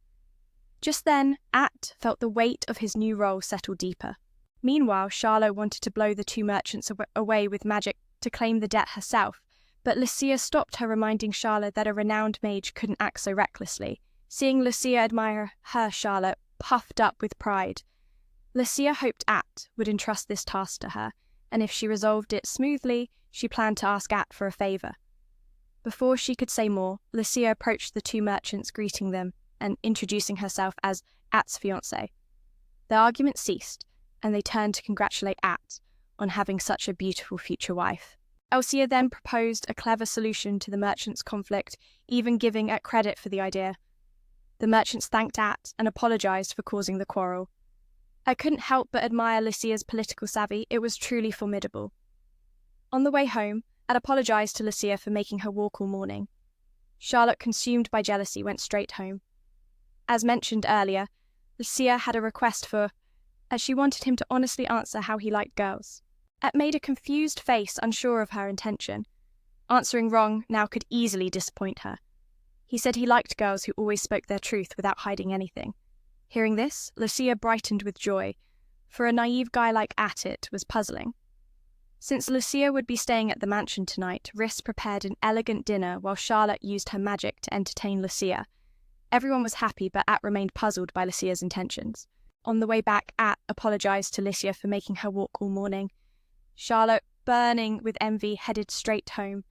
Just then, At felt the weight of his new role settle deeper. Meanwhile, Charlotte wanted to blow the two merchants away with magic to claim the debt herself, but Licia stopped her, reminding Charlotte that a renowned mage couldn't act so recklessly. Seeing Licia admire her, Charlotte puffed up with pride. Licia hoped At would entrust this task to her, and if she resolved it smoothly, she planned to ask At for a favour. Before she could say more, Licia approached the two merchants, greeting them and introducing herself as At's fiancée. The argument ceased, and they turned to congratulate At on having such a beautiful future wife. Elsia then proposed a clever solution to the merchants' conflict, even giving At credit for the idea. The merchants thanked At and apologised for causing the quarrel. I couldn't help but admire Licia's political savvy. It was truly formidable. On the way home, At apologised to Licia for making her walk all morning. Charlotte, consumed by jealousy, went straight home. As mentioned earlier, Licia had a request as she wanted him to honestly answer how he liked girls. At made a confused face, unsure of her intention. Answering wrong now could easily disappoint her. He said he liked girls who always spoke their truth without hiding anything. Hearing this, Licia brightened with joy. For a naive guy like At, it was puzzling. Since Licia would be staying at the mansion tonight, Riss prepared an elegant dinner while Charlotte used her magic to entertain Licia. Everyone was happy, but At remained puzzled by Licia's intentions. On the way back, At apologised to Licia for making her walk all morning. Charlotte, burning with envy, headed straight home.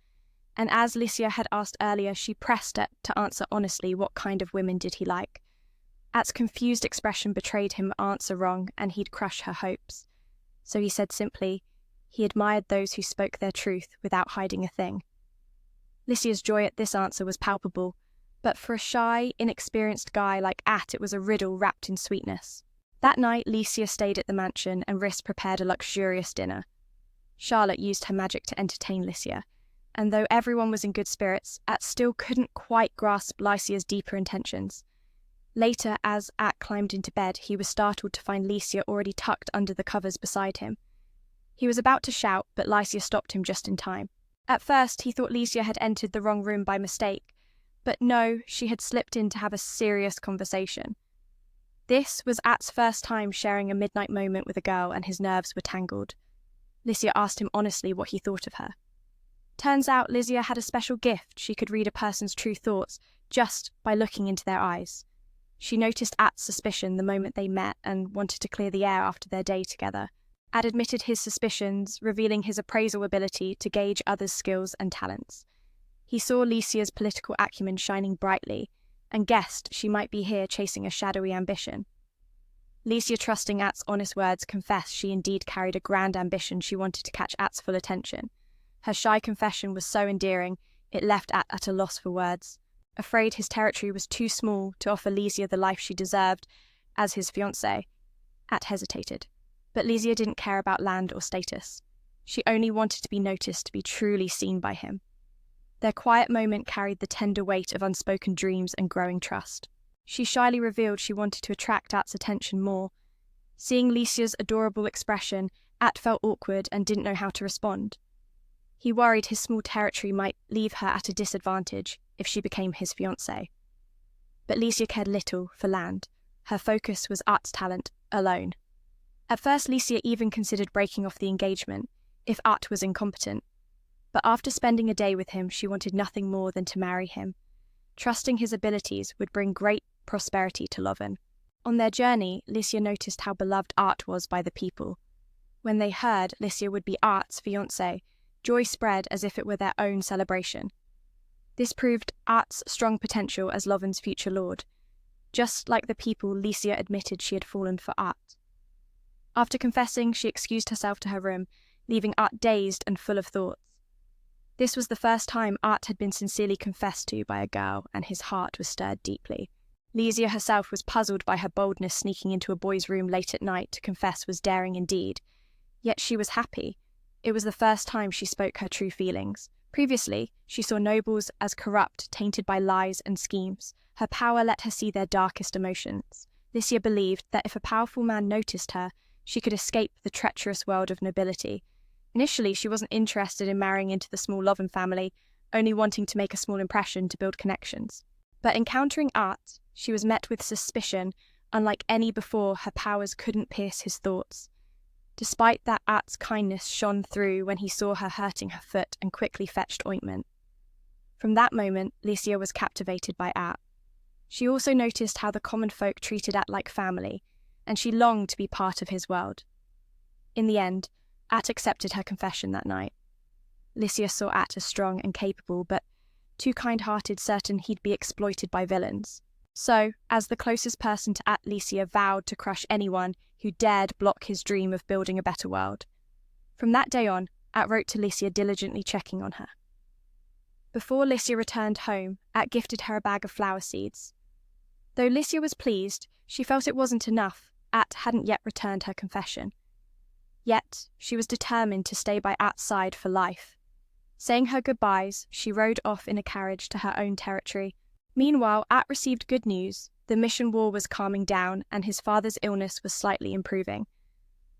And as Licia had asked earlier, she pressed At to answer honestly what kind of women did he like. At's confused expression betrayed him answer wrong, and he'd crush her hopes. So he said simply, he admired those who spoke their truth without hiding a thing. Licia's joy at this answer was palpable, but for a shy, inexperienced guy like At, it was a riddle wrapped in sweetness. That night, Licia stayed at the mansion, and Riss prepared a luxurious dinner. Charlotte used her magic to entertain Licia, and though everyone was in good spirits, At still couldn't quite grasp Licia's deeper intentions. Later, as At climbed into bed, he was startled to find Licia already tucked under the covers beside him. He was about to shout, but Licia stopped him just in time. At first, he thought Licia had entered the wrong room by mistake, but no, she had slipped in to have a serious conversation. This was At's first time sharing a midnight moment with a girl, and his nerves were tangled. Licia asked him honestly what he thought of her. Turns out Licia had a special gift. She could read a person's true thoughts just by looking into their eyes. She noticed At's suspicion the moment they met and wanted to clear the air after their day together. At admitted his suspicions, revealing his appraisal ability to gauge others' skills and talents. He saw Licia's political acumen shining brightly, and guessed she might be here chasing a shadowy ambition. Licia, trusting At's honest words, confessed she indeed carried a grand ambition. She wanted to catch At's full attention. Her shy confession was so endearing, it left at a loss for words. Afraid his territory was too small to offer Licia the life she deserved, as his fiancée, At hesitated. But Lysia didn't care about land or status. She only wanted to be noticed, to be truly seen by him. Their quiet moment carried the tender weight of unspoken dreams and growing trust. She shyly revealed she wanted to attract At's attention more. Seeing Lysia's adorable expression, At felt awkward and didn't know how to respond. He worried his small territory might leave her at a disadvantage if she became his fiancée. But Lysia cared little for land. Her focus was At's talent alone. At first, Lysia even considered breaking off the engagement if At was incompetent. But after spending a day with him, she wanted nothing more than to marry him. Trusting his abilities would bring great prosperity to Loven. On their journey, Lysia noticed how beloved At was by the people. When they heard Lysia would be At's fiancée, joy spread as if it were their own celebration. This proved At's strong potential as Loven's future lord. Just like the people, Lysia admitted she had fallen for At. After confessing, she excused herself to her room, leaving At dazed and full of thoughts. This was the first time At had been sincerely confessed to by a girl, and his heart was stirred deeply. Lysia herself was puzzled by her boldness. Sneaking into a boy's room late at night to confess was daring indeed. Yet she was happy. It was the first time she spoke her true feelings. Previously, she saw nobles as corrupt, tainted by lies and schemes. Her power let her see their darkest emotions. Lysia believed that if a powerful man noticed her, she could escape the treacherous world of nobility. Initially, she wasn't interested in marrying into the small Loven family, only wanting to make a small impression to build connections. But encountering At, she was met with suspicion. Unlike any before, her powers couldn't pierce his thoughts. Despite that, At's kindness shone through when he saw her hurting her foot and quickly fetched ointment. From that moment, Lysia was captivated by At. She also noticed how the common folk treated At like family, and she longed to be part of his world. In the end, At accepted her confession that night. Lysia saw At as strong and capable, but too kind-hearted, certain he'd be exploited by villains. So, as the closest person to At, Lysia vowed to crush anyone who dared block his dream of building a better world. From that day on, At wrote to Lysia, diligently checking on her. Before Lysia returned home, At gifted her a bag of flower seeds. Though Lysia was pleased, she felt it wasn't enough. At hadn't yet returned her confession. Yet, she was determined to stay by At's side for life. Saying her goodbyes, she rode off in a carriage to her own territory. Meanwhile, At received good news. The mission war was calming down, and his father's illness was slightly improving.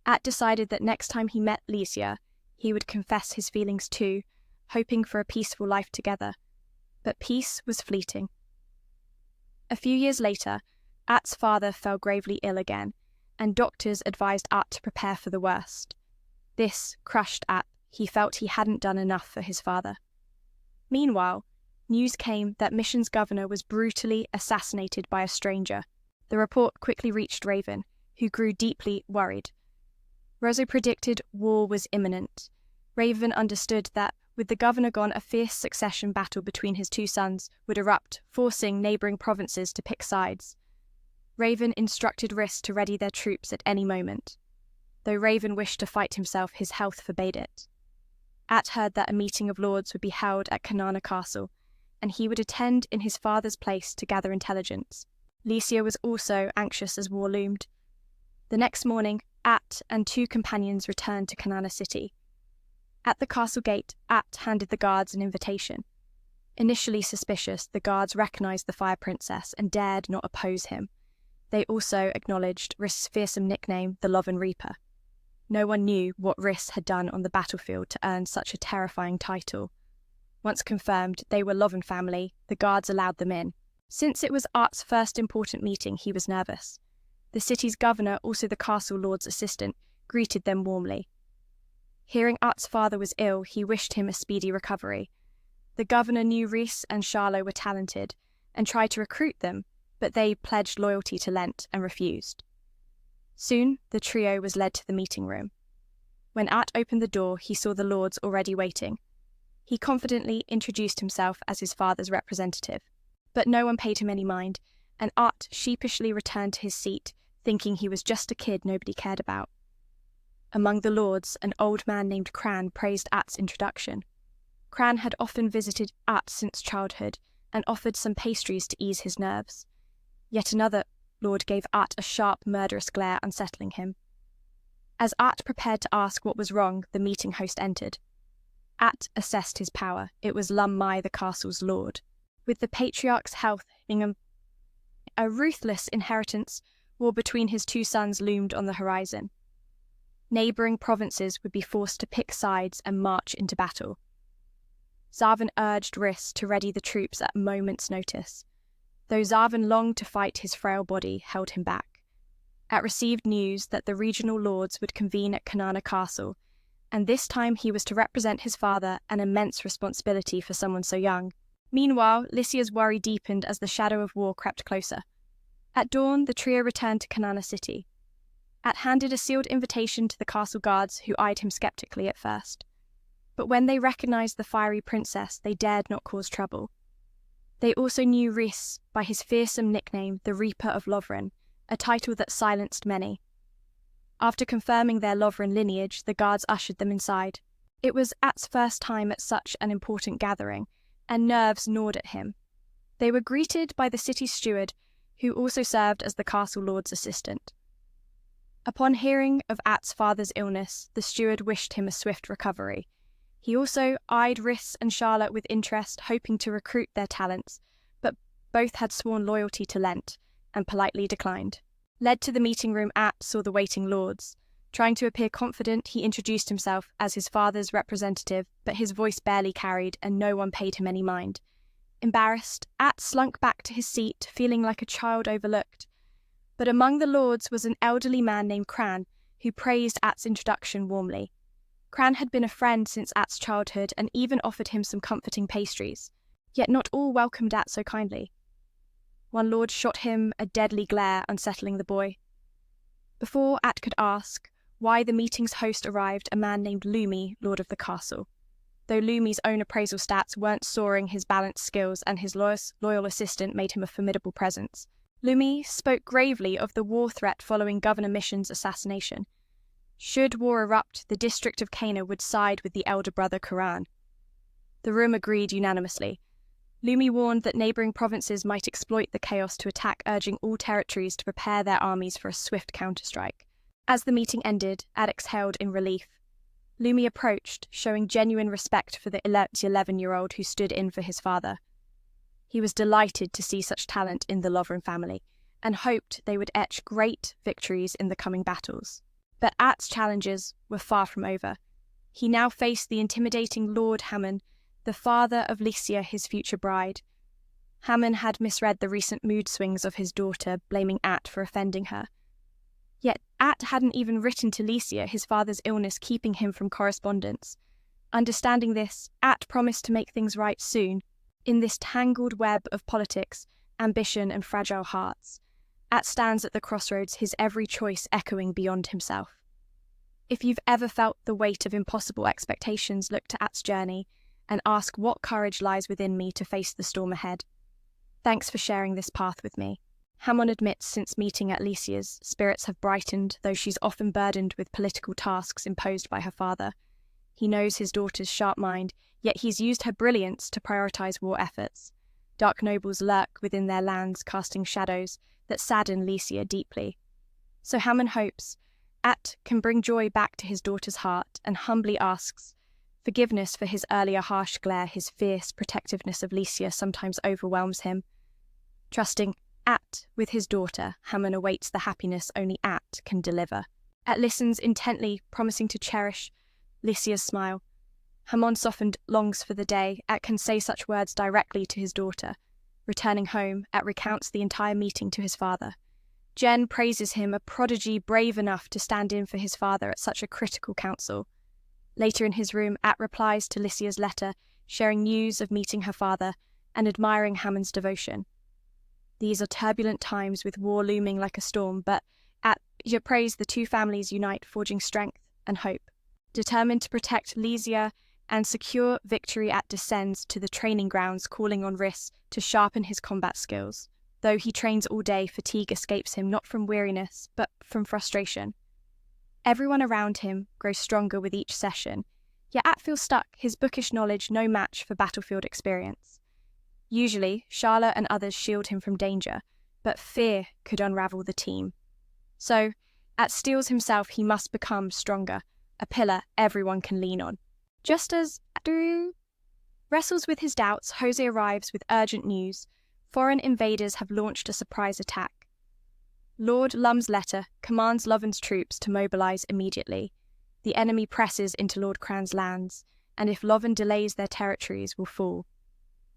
At decided that next time he met Lysia, he would confess his feelings too, hoping for a peaceful life together. But peace was fleeting. A few years later, At's father fell gravely ill again, and doctors advised At to prepare for the worst. This crushed At. He felt he hadn't done enough for his father. Meanwhile, news came that Mission's governor was brutally assassinated by a stranger. The report quickly reached Raven, who grew deeply worried. Rosa predicted war was imminent. Raven understood that, with the governor gone, a fierce succession battle between his two sons would erupt, forcing neighbouring provinces to pick sides. Raven instructed Rhys to ready their troops at any moment. Though Raven wished to fight himself, his health forbade it. At heard that a meeting of lords would be held at Kanana Castle, and he would attend in his father's place to gather intelligence. Lysia was also anxious as war loomed. The next morning, At and two companions returned to Kanana City. At the castle gate, At handed the guards an invitation. Initially suspicious, the guards recognized the Fire Princess and dared not oppose him. They also acknowledged Rhys' fearsome nickname, the Loven Reaper. No one knew what Rhys had done on the battlefield to earn such a terrifying title. Once confirmed they were Loven family, the guards allowed them in. Since it was At's first important meeting, he was nervous. The city's governor, also the castle lord's assistant, greeted them warmly. Hearing At's father was ill, he wished him a speedy recovery. The governor knew Rhys and Charlo were talented, and tried to recruit them, but they pledged loyalty to Lent and refused. Soon, the trio was led to the meeting room. When At opened the door, he saw the lords already waiting. He confidently introduced himself as his father's representative, but no one paid him any mind, and At sheepishly returned to his seat, thinking he was just a kid nobody cared about. Among the lords, an old man named Cran praised At's introduction. Cran had often visited At since childhood, and offered some pastries to ease his nerves. Yet another Lord gave At a sharp, murderous glare, unsettling him. As At prepared to ask what was wrong, the meeting host entered. At assessed his power. It was Lum Mai, the castle's lord. With the patriarch's health, a ruthless inheritance war between his two sons loomed on the horizon. Neighbouring provinces would be forced to pick sides and march into battle. Zarvan urged Rhys to ready the troops at a moment's notice. Though Zarvan longed to fight, his frail body held him back. At received news that the regional lords would convene at Kanana Castle, and this time he was to represent his father, an immense responsibility for someone so young. Meanwhile, Lycia's worry deepened as the shadow of war crept closer. At dawn, the trio returned to Kanana City. At handed a sealed invitation to the castle guards, who eyed him skeptically at first. But when they recognized the fiery princess, they dared not cause trouble. They also knew Rhys by his fearsome nickname, the Reaper of Lovren, a title that silenced many. After confirming their Lovren lineage, the guards ushered them inside. It was At's first time at such an important gathering, and nerves gnawed at him. They were greeted by the city's steward, who also served as the castle lord's assistant. Upon hearing of At's father's illness, the steward wished him a swift recovery. He also eyed Rhys and Charlotte with interest, hoping to recruit their talents, but both had sworn loyalty to Lent and politely declined. Led to the meeting room, At saw the waiting lords. Trying to appear confident, he introduced himself as his father's representative, but his voice barely carried, and no one paid him any mind. Embarrassed, At slunk back to his seat, feeling like a child overlooked. But among the lords was an elderly man named Cran, who praised At's introduction warmly. Cran had been a friend since At's childhood and even offered him some comforting pastries. Yet not all welcomed At so kindly. One lord shot him a deadly glare, unsettling the boy. Before At could ask why the meeting's host arrived, a man named Lumi, lord of the castle. Though Lumi's own appraisal stats weren't soaring, his balanced skills and his loyal assistant made him a formidable presence. Lumi spoke gravely of the war threat following Governor Mission's assassination. Should war erupt, the district of Cana would side with the elder brother Quran. The room agreed unanimously. Lumi warned that neighbouring provinces might exploit the chaos to attack, urging all territories to prepare their armies for a swift counterstrike. As the meeting ended, Ad exhaled in relief. Lumi approached, showing genuine respect for the 11-year-old who stood in for his father. He was delighted to see such talent in the Lovren family, and hoped they would etch great victories in the coming battles. But At's challenges were far from over. He now faced the intimidating Lord Hammon, the father of Lycia, his future bride. Hammon had misread the recent mood swings of his daughter, blaming At for offending her. Yet At hadn't even written to Lycia, his father's illness keeping him from correspondence. Understanding this, At promised to make things right soon. In this tangled web of politics, ambition and fragile hearts, At stands at the crossroads, his every choice echoing beyond himself. If you've ever felt the weight of impossible expectations, look to At's journey and ask what courage lies within me to face the storm ahead. Thanks for sharing this path with me. Hammon admits since meeting at Lycia's, spirits have brightened, though she's often burdened with political tasks imposed by her father. He knows his daughter's sharp mind, yet he's used her brilliance to prioritise war efforts. Dark nobles lurk within their lands, casting shadows that sadden Lycia deeply. So Hammon hopes At can bring joy back to his daughter's heart, and humbly asks forgiveness for his earlier harsh glare. His fierce protectiveness of Lycia sometimes overwhelms him. Trusting At with his daughter, Hammon awaits the happiness only At can deliver. At listens intently, promising to cherish Lycia's smile. Hammon softened, longs for the day At can say such words directly to his daughter. Returning home, At recounts the entire meeting to his father. Jen praises him, a prodigy brave enough to stand in for his father at such a critical council. Later in his room, At replies to Lycia's letter, sharing news of meeting her father and admiring Hammon's devotion. These are turbulent times with war looming like a storm, but At prays the two families unite, forging strength and hope. Determined to protect Lycia and secure victory, At descends to the training grounds, calling on Rhys to sharpen his combat skills. Though he trains all day, fatigue escapes him not from weariness, but from frustration. Everyone around him grows stronger with each session, yet At feels stuck, his bookish knowledge no match for battlefield experience. Usually, Charlotte and others shield him from danger, but fear could unravel the team. So, At steels himself he must become stronger, a pillar everyone can lean on. Just as Atu wrestles with his doubts, Jose arrives with urgent news. Foreign invaders have launched a surprise attack. Lord Lum's letter commands Lovin's troops to mobilize immediately. The enemy presses into Lord Cran's lands, and if Lovin delays, their territories will fall.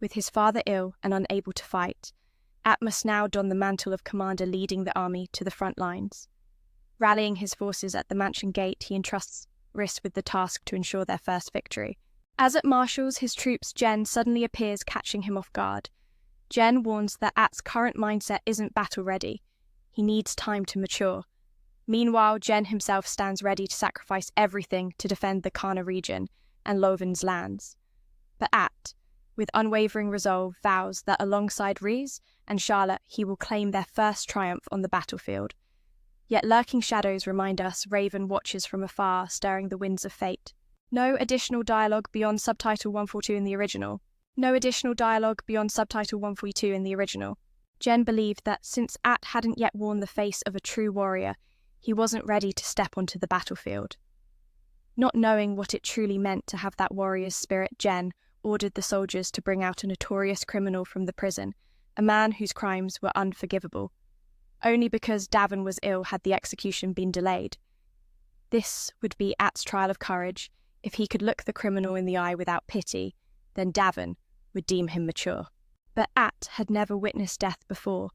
With his father ill and unable to fight, At must now don the mantle of commander, leading the army to the front lines. Rallying his forces at the mansion gate, he entrusts Rhys with the task to ensure their first victory. As At marshals his troops, Jen suddenly appears, catching him off guard. Jen warns that At's current mindset isn't battle-ready. He needs time to mature. Meanwhile, Jen himself stands ready to sacrifice everything to defend the Kana region and Lovin's lands. But At, with unwavering resolve, vows that alongside Rhys and Charlotte he will claim their first triumph on the battlefield. Yet lurking shadows remind us Raven watches from afar, stirring the winds of fate. No additional dialogue beyond subtitle 142 in the original. Jen believed that since At hadn't yet worn the face of a true warrior, he wasn't ready to step onto the battlefield. Not knowing what it truly meant to have that warrior's spirit, Jen ordered the soldiers to bring out a notorious criminal from the prison, a man whose crimes were unforgivable. Only because Davin was ill had the execution been delayed. This would be At's trial of courage. If he could look the criminal in the eye without pity, then Davin would deem him mature. But At had never witnessed death before,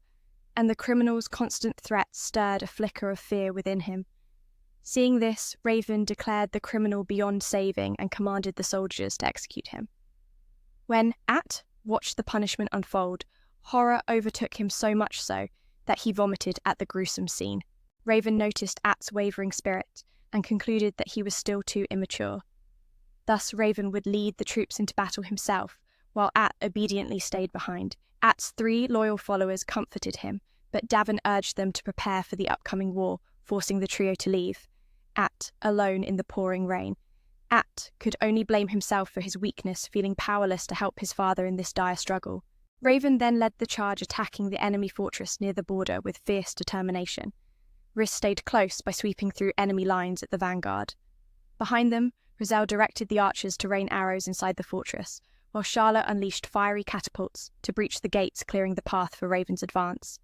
and the criminal's constant threats stirred a flicker of fear within him. Seeing this, Raven declared the criminal beyond saving and commanded the soldiers to execute him. When At watched the punishment unfold, horror overtook him, so much so that he vomited at the gruesome scene. Raven noticed At's wavering spirit and concluded that he was still too immature. Thus Raven would lead the troops into battle himself, while At obediently stayed behind. At's 3 loyal followers comforted him, but Davin urged them to prepare for the upcoming war, forcing the trio to leave. At alone in the pouring rain. At could only blame himself for his weakness, feeling powerless to help his father in this dire struggle. Raven then led the charge, attacking the enemy fortress near the border with fierce determination. Rhys stayed close by sweeping through enemy lines at the vanguard. Behind them, Rizal directed the archers to rain arrows inside the fortress, while Charlotte unleashed fiery catapults to breach the gates, clearing the path for Raven's advance.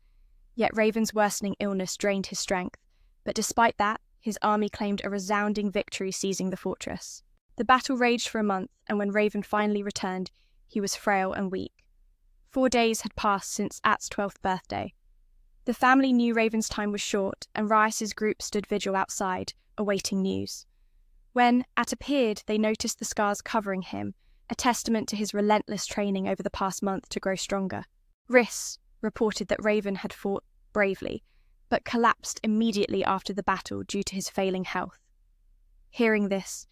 Yet Raven's worsening illness drained his strength, but despite that, his army claimed a resounding victory, seizing the fortress. The battle raged for a month, and when Raven finally returned, he was frail and weak. 4 days had passed since At's 12th birthday. The family knew Raven's time was short, and Rias's group stood vigil outside, awaiting news. When At appeared, they noticed the scars covering him, a testament to his relentless training over the past month to grow stronger. Rhys reported that Raven had fought bravely, but collapsed immediately after the battle due to his failing health. Hearing this,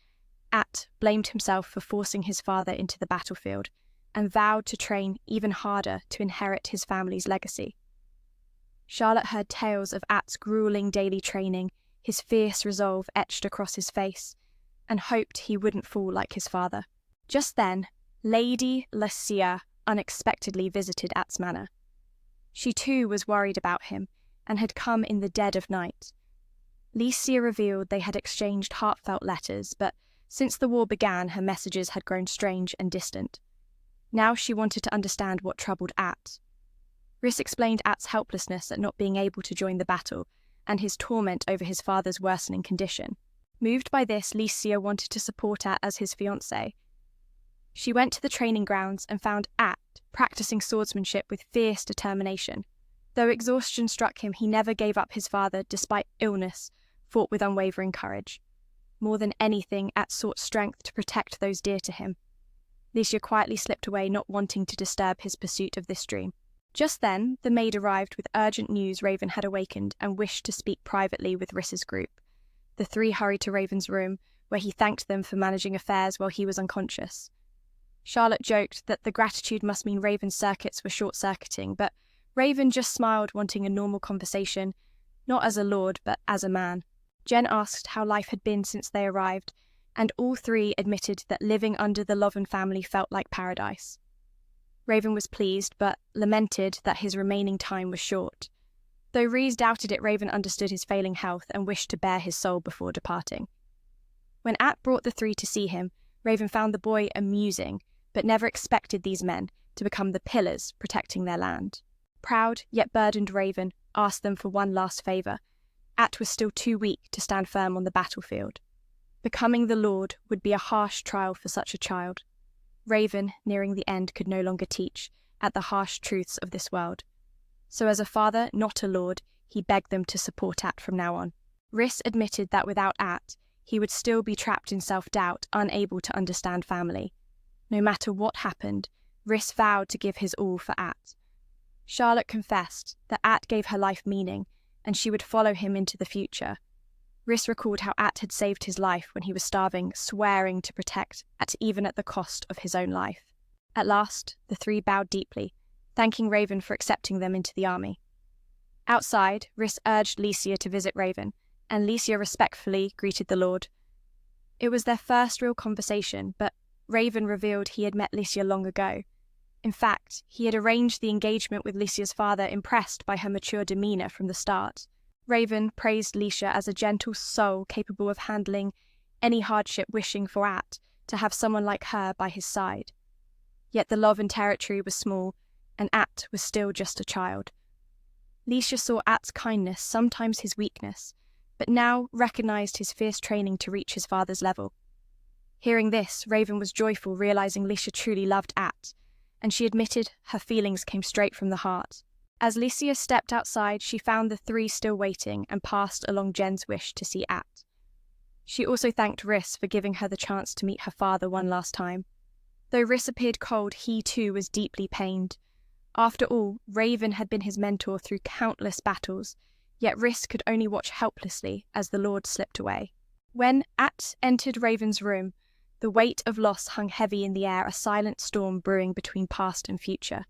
At blamed himself for forcing his father into the battlefield, and vowed to train even harder to inherit his family's legacy. Charlotte heard tales of At's grueling daily training, his fierce resolve etched across his face, and hoped he wouldn't fall like his father. Just then, Lady Lucia unexpectedly visited At's manor. She too was worried about him, and had come in the dead of night. Lucia revealed they had exchanged heartfelt letters, but since the war began, her messages had grown strange and distant. Now she wanted to understand what troubled At. Rhys explained At's helplessness at not being able to join the battle, and his torment over his father's worsening condition. Moved by this, Lucia wanted to support At as his fiancée. She went to the training grounds and found At practicing swordsmanship with fierce determination. Though exhaustion struck him, he never gave up his father, despite illness, fought with unwavering courage. More than anything, At sought strength to protect those dear to him. Lucia quietly slipped away, not wanting to disturb his pursuit of this dream. Just then, the maid arrived with urgent news Raven had awakened and wished to speak privately with Rhys's group. The 3 hurried to Raven's room, where he thanked them for managing affairs while he was unconscious. Charlotte joked that the gratitude must mean Raven's circuits were short-circuiting, but Raven just smiled, wanting a normal conversation, not as a lord, but as a man. Jen asked how life had been since they arrived, and all 3 admitted that living under the Loven family felt like paradise. Raven was pleased, but lamented that his remaining time was short. Though Rhys doubted it, Raven understood his failing health and wished to bare his soul before departing. When At brought the three to see him, Raven found the boy amusing, but never expected these men to become the pillars protecting their land. Proud, yet burdened Raven asked them for one last favour. At was still too weak to stand firm on the battlefield. Becoming the Lord would be a harsh trial for such a child. Raven, nearing the end, could no longer teach At the harsh truths of this world. So as a father, not a lord, he begged them to support At from now on. Rhys admitted that without At, he would still be trapped in self-doubt, unable to understand family. No matter what happened, Rhys vowed to give his all for At. Charlotte confessed that At gave her life meaning, and she would follow him into the future. Rhys recalled how At had saved his life when he was starving, swearing to protect At even at the cost of his own life. At last, the three bowed deeply, thanking Raven for accepting them into the army. Outside, Rhys urged Lycia to visit Raven, and Lycia respectfully greeted the Lord. It was their first real conversation, but Raven revealed he had met Lycia long ago. In fact, he had arranged the engagement with Lycia's father, impressed by her mature demeanour from the start. Raven praised Lycia as a gentle soul capable of handling any hardship, wishing for At to have someone like her by his side. Yet the love and territory was small, and At was still just a child. Lycia saw At's kindness, sometimes his weakness, but now recognised his fierce training to reach his father's level. Hearing this, Raven was joyful, realising Lycia truly loved At, and she admitted her feelings came straight from the heart. As Lycia stepped outside, she found the three still waiting and passed along Jen's wish to see At. She also thanked Rhys for giving her the chance to meet her father one last time. Though Rhys appeared cold, he too was deeply pained. After all, Raven had been his mentor through countless battles, yet Rhys could only watch helplessly as the Lord slipped away. When At entered Raven's room, the weight of loss hung heavy in the air, a silent storm brewing between past and future.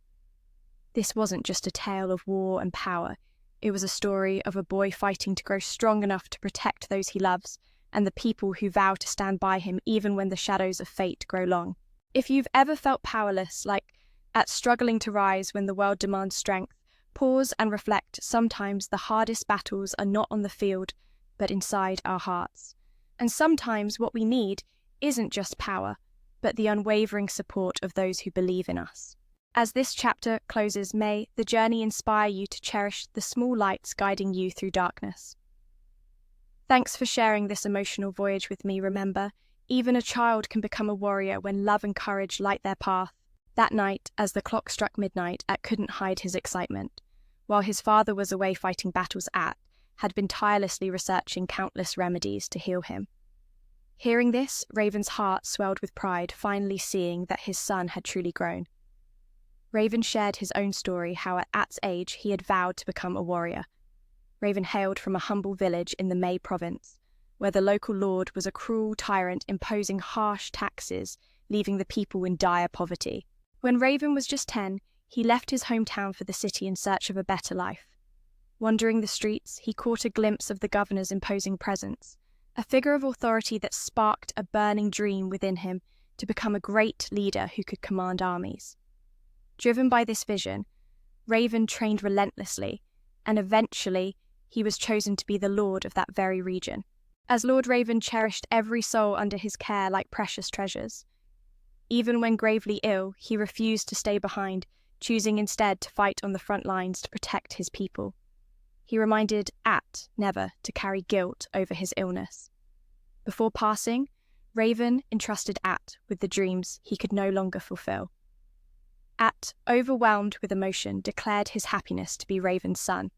This wasn't just a tale of war and power. It was a story of a boy fighting to grow strong enough to protect those he loves and the people who vow to stand by him even when the shadows of fate grow long. If you've ever felt powerless, like At struggling to rise when the world demands strength, pause and reflect. Sometimes the hardest battles are not on the field, but inside our hearts. And sometimes what we need isn't just power, but the unwavering support of those who believe in us. As this chapter closes, may the journey inspire you to cherish the small lights guiding you through darkness. Thanks for sharing this emotional voyage with me. Remember, even a child can become a warrior when love and courage light their path. That night, as the clock struck midnight, At couldn't hide his excitement. While his father was away fighting battles, At had been tirelessly researching countless remedies to heal him. Hearing this, Raven's heart swelled with pride, finally seeing that his son had truly grown. Raven shared his own story, how at At's age he had vowed to become a warrior. Raven hailed from a humble village in the May province, where the local lord was a cruel tyrant imposing harsh taxes, leaving the people in dire poverty. When Raven was just 10, he left his hometown for the city in search of a better life. Wandering the streets, he caught a glimpse of the governor's imposing presence, a figure of authority that sparked a burning dream within him to become a great leader who could command armies. Driven by this vision, Raven trained relentlessly, and eventually he was chosen to be the lord of that very region. As Lord, Raven cherished every soul under his care like precious treasures. Even when gravely ill, he refused to stay behind, choosing instead to fight on the front lines to protect his people. He reminded At never to carry guilt over his illness. Before passing, Raven entrusted At with the dreams he could no longer fulfill. At, overwhelmed with emotion, declared his happiness to be Raven's son.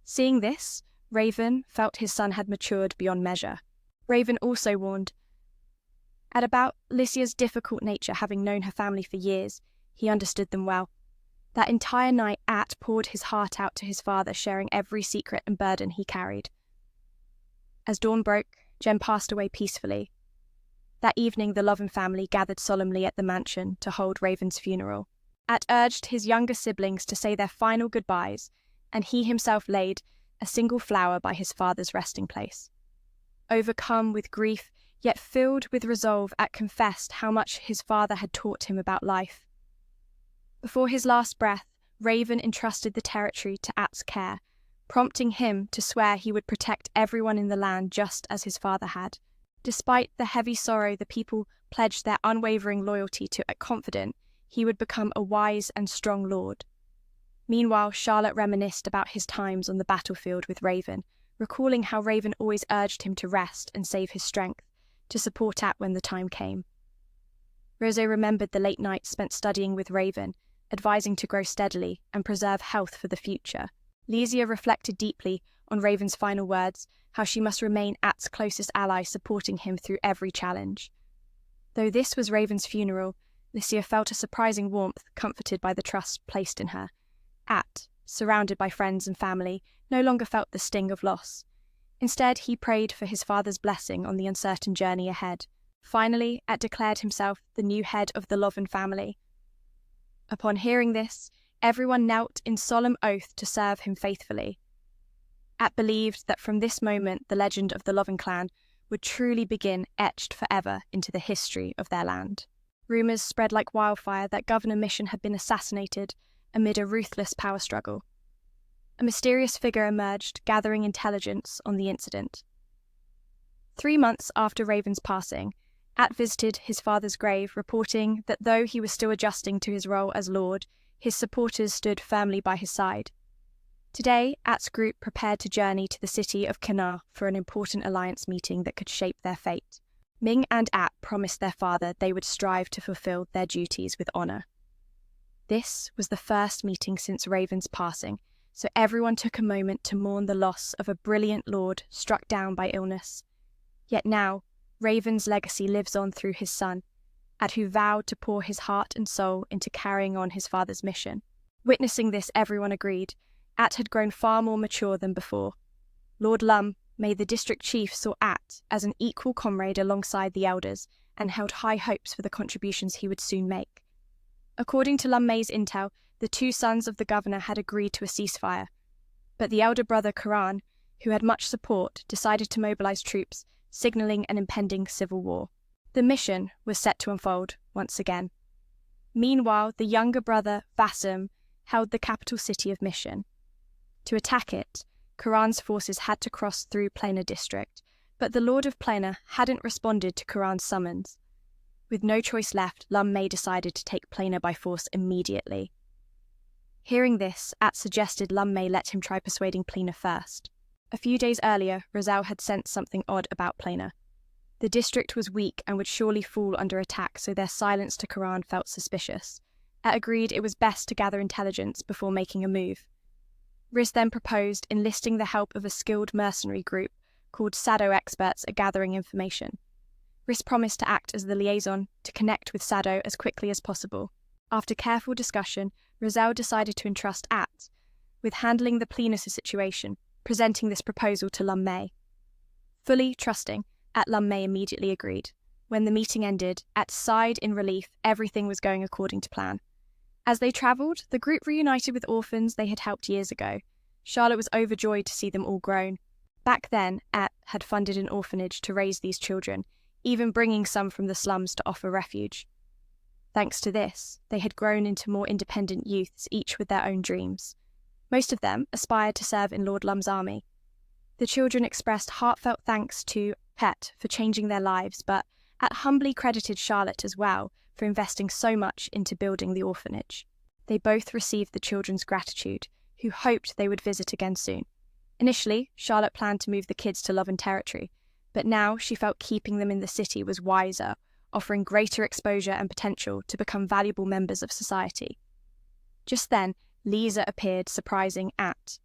Seeing this, Raven felt his son had matured beyond measure. Raven also warned At about Lycia's difficult nature, having known her family for years. He understood them well. That entire night, At poured his heart out to his father, sharing every secret and burden he carried. As dawn broke, Jen passed away peacefully. That evening, the Lovin family gathered solemnly at the mansion to hold Raven's funeral. At urged his younger siblings to say their final goodbyes, and he himself laid a single flower by his father's resting place. Overcome with grief, yet filled with resolve, At confessed how much his father had taught him about life. Before his last breath, Raven entrusted the territory to At's care, prompting him to swear he would protect everyone in the land just as his father had. Despite the heavy sorrow, the people pledged their unwavering loyalty to At, confident he would become a wise and strong lord. Meanwhile, Charlotte reminisced about his times on the battlefield with Raven, recalling how Raven always urged him to rest and save his strength, to support At when the time came. Rose remembered the late nights spent studying with Raven, advising to grow steadily and preserve health for the future. Lysia reflected deeply on Raven's final words, how she must remain At's closest ally, supporting him through every challenge. Though this was Raven's funeral, Lysia felt a surprising warmth, comforted by the trust placed in her. At, surrounded by friends and family, no longer felt the sting of loss. Instead, he prayed for his father's blessing on the uncertain journey ahead. Finally, At declared himself the new head of the Loven family. Upon hearing this, everyone knelt in solemn oath to serve him faithfully. At believed that from this moment the legend of the Loven clan would truly begin, etched forever into the history of their land. Rumours spread like wildfire that Governor Mission had been assassinated amid a ruthless power struggle. A mysterious figure emerged, gathering intelligence on the incident. 3 months after Raven's passing, At visited his father's grave, reporting that though he was still adjusting to his role as Lord, his supporters stood firmly by his side. Today, At's group prepared to journey to the city of Kana for an important alliance meeting that could shape their fate. Ming and At promised their father they would strive to fulfill their duties with honour. This was the first meeting since Raven's passing, so everyone took a moment to mourn the loss of a brilliant lord struck down by illness. Yet now, Raven's legacy lives on through his son, At, who vowed to pour his heart and soul into carrying on his father's mission. Witnessing this, everyone agreed At had grown far more mature than before. Lord Lum, the district chief, saw At as an equal comrade alongside the elders and held high hopes for the contributions he would soon make. According to Lum May's intel, the 2 sons of the governor had agreed to a ceasefire, but the elder brother Karan, who had much support, decided to mobilize troops, signalling an impending civil war. The mission was set to unfold once again. Meanwhile, the younger brother, Vassam, held the capital city of Mission. To attack it, Karan's forces had to cross through Plana district, but the Lord of Plana hadn't responded to Karan's summons. With no choice left, Lum May decided to take Plana by force immediately. Hearing this, At suggested Lum May let him try persuading Plana first. A few days earlier, Rosal had sensed something odd about Plana. The district was weak and would surely fall under attack, so their silence to Karan felt suspicious. At agreed it was best to gather intelligence before making a move. Riz then proposed enlisting the help of a skilled mercenary group called Sado experts at gathering information. Riz promised to act as the liaison to connect with Sado as quickly as possible. After careful discussion, Rosal decided to entrust At with handling the Plenus situation, presenting this proposal to Lum May. Fully trusting, At, Lum May immediately agreed. When the meeting ended, At sighed in relief. Everything was going according to plan. As they travelled, the group reunited with orphans they had helped years ago. Charlotte was overjoyed to see them all grown. Back then, At had funded an orphanage to raise these children, even bringing some from the slums to offer refuge. Thanks to this, they had grown into more independent youths, each with their own dreams. Most of them aspired to serve in Lord Lum's army. The children expressed heartfelt thanks to Pet for changing their lives, but At humbly credited Charlotte as well for investing so much into building the orphanage. They both received the children's gratitude, who hoped they would visit again soon. Initially, Charlotte planned to move the kids to Loven territory, but now she felt keeping them in the city was wiser, offering greater exposure and potential to become valuable members of society. Just then, Lisa appeared, surprising At.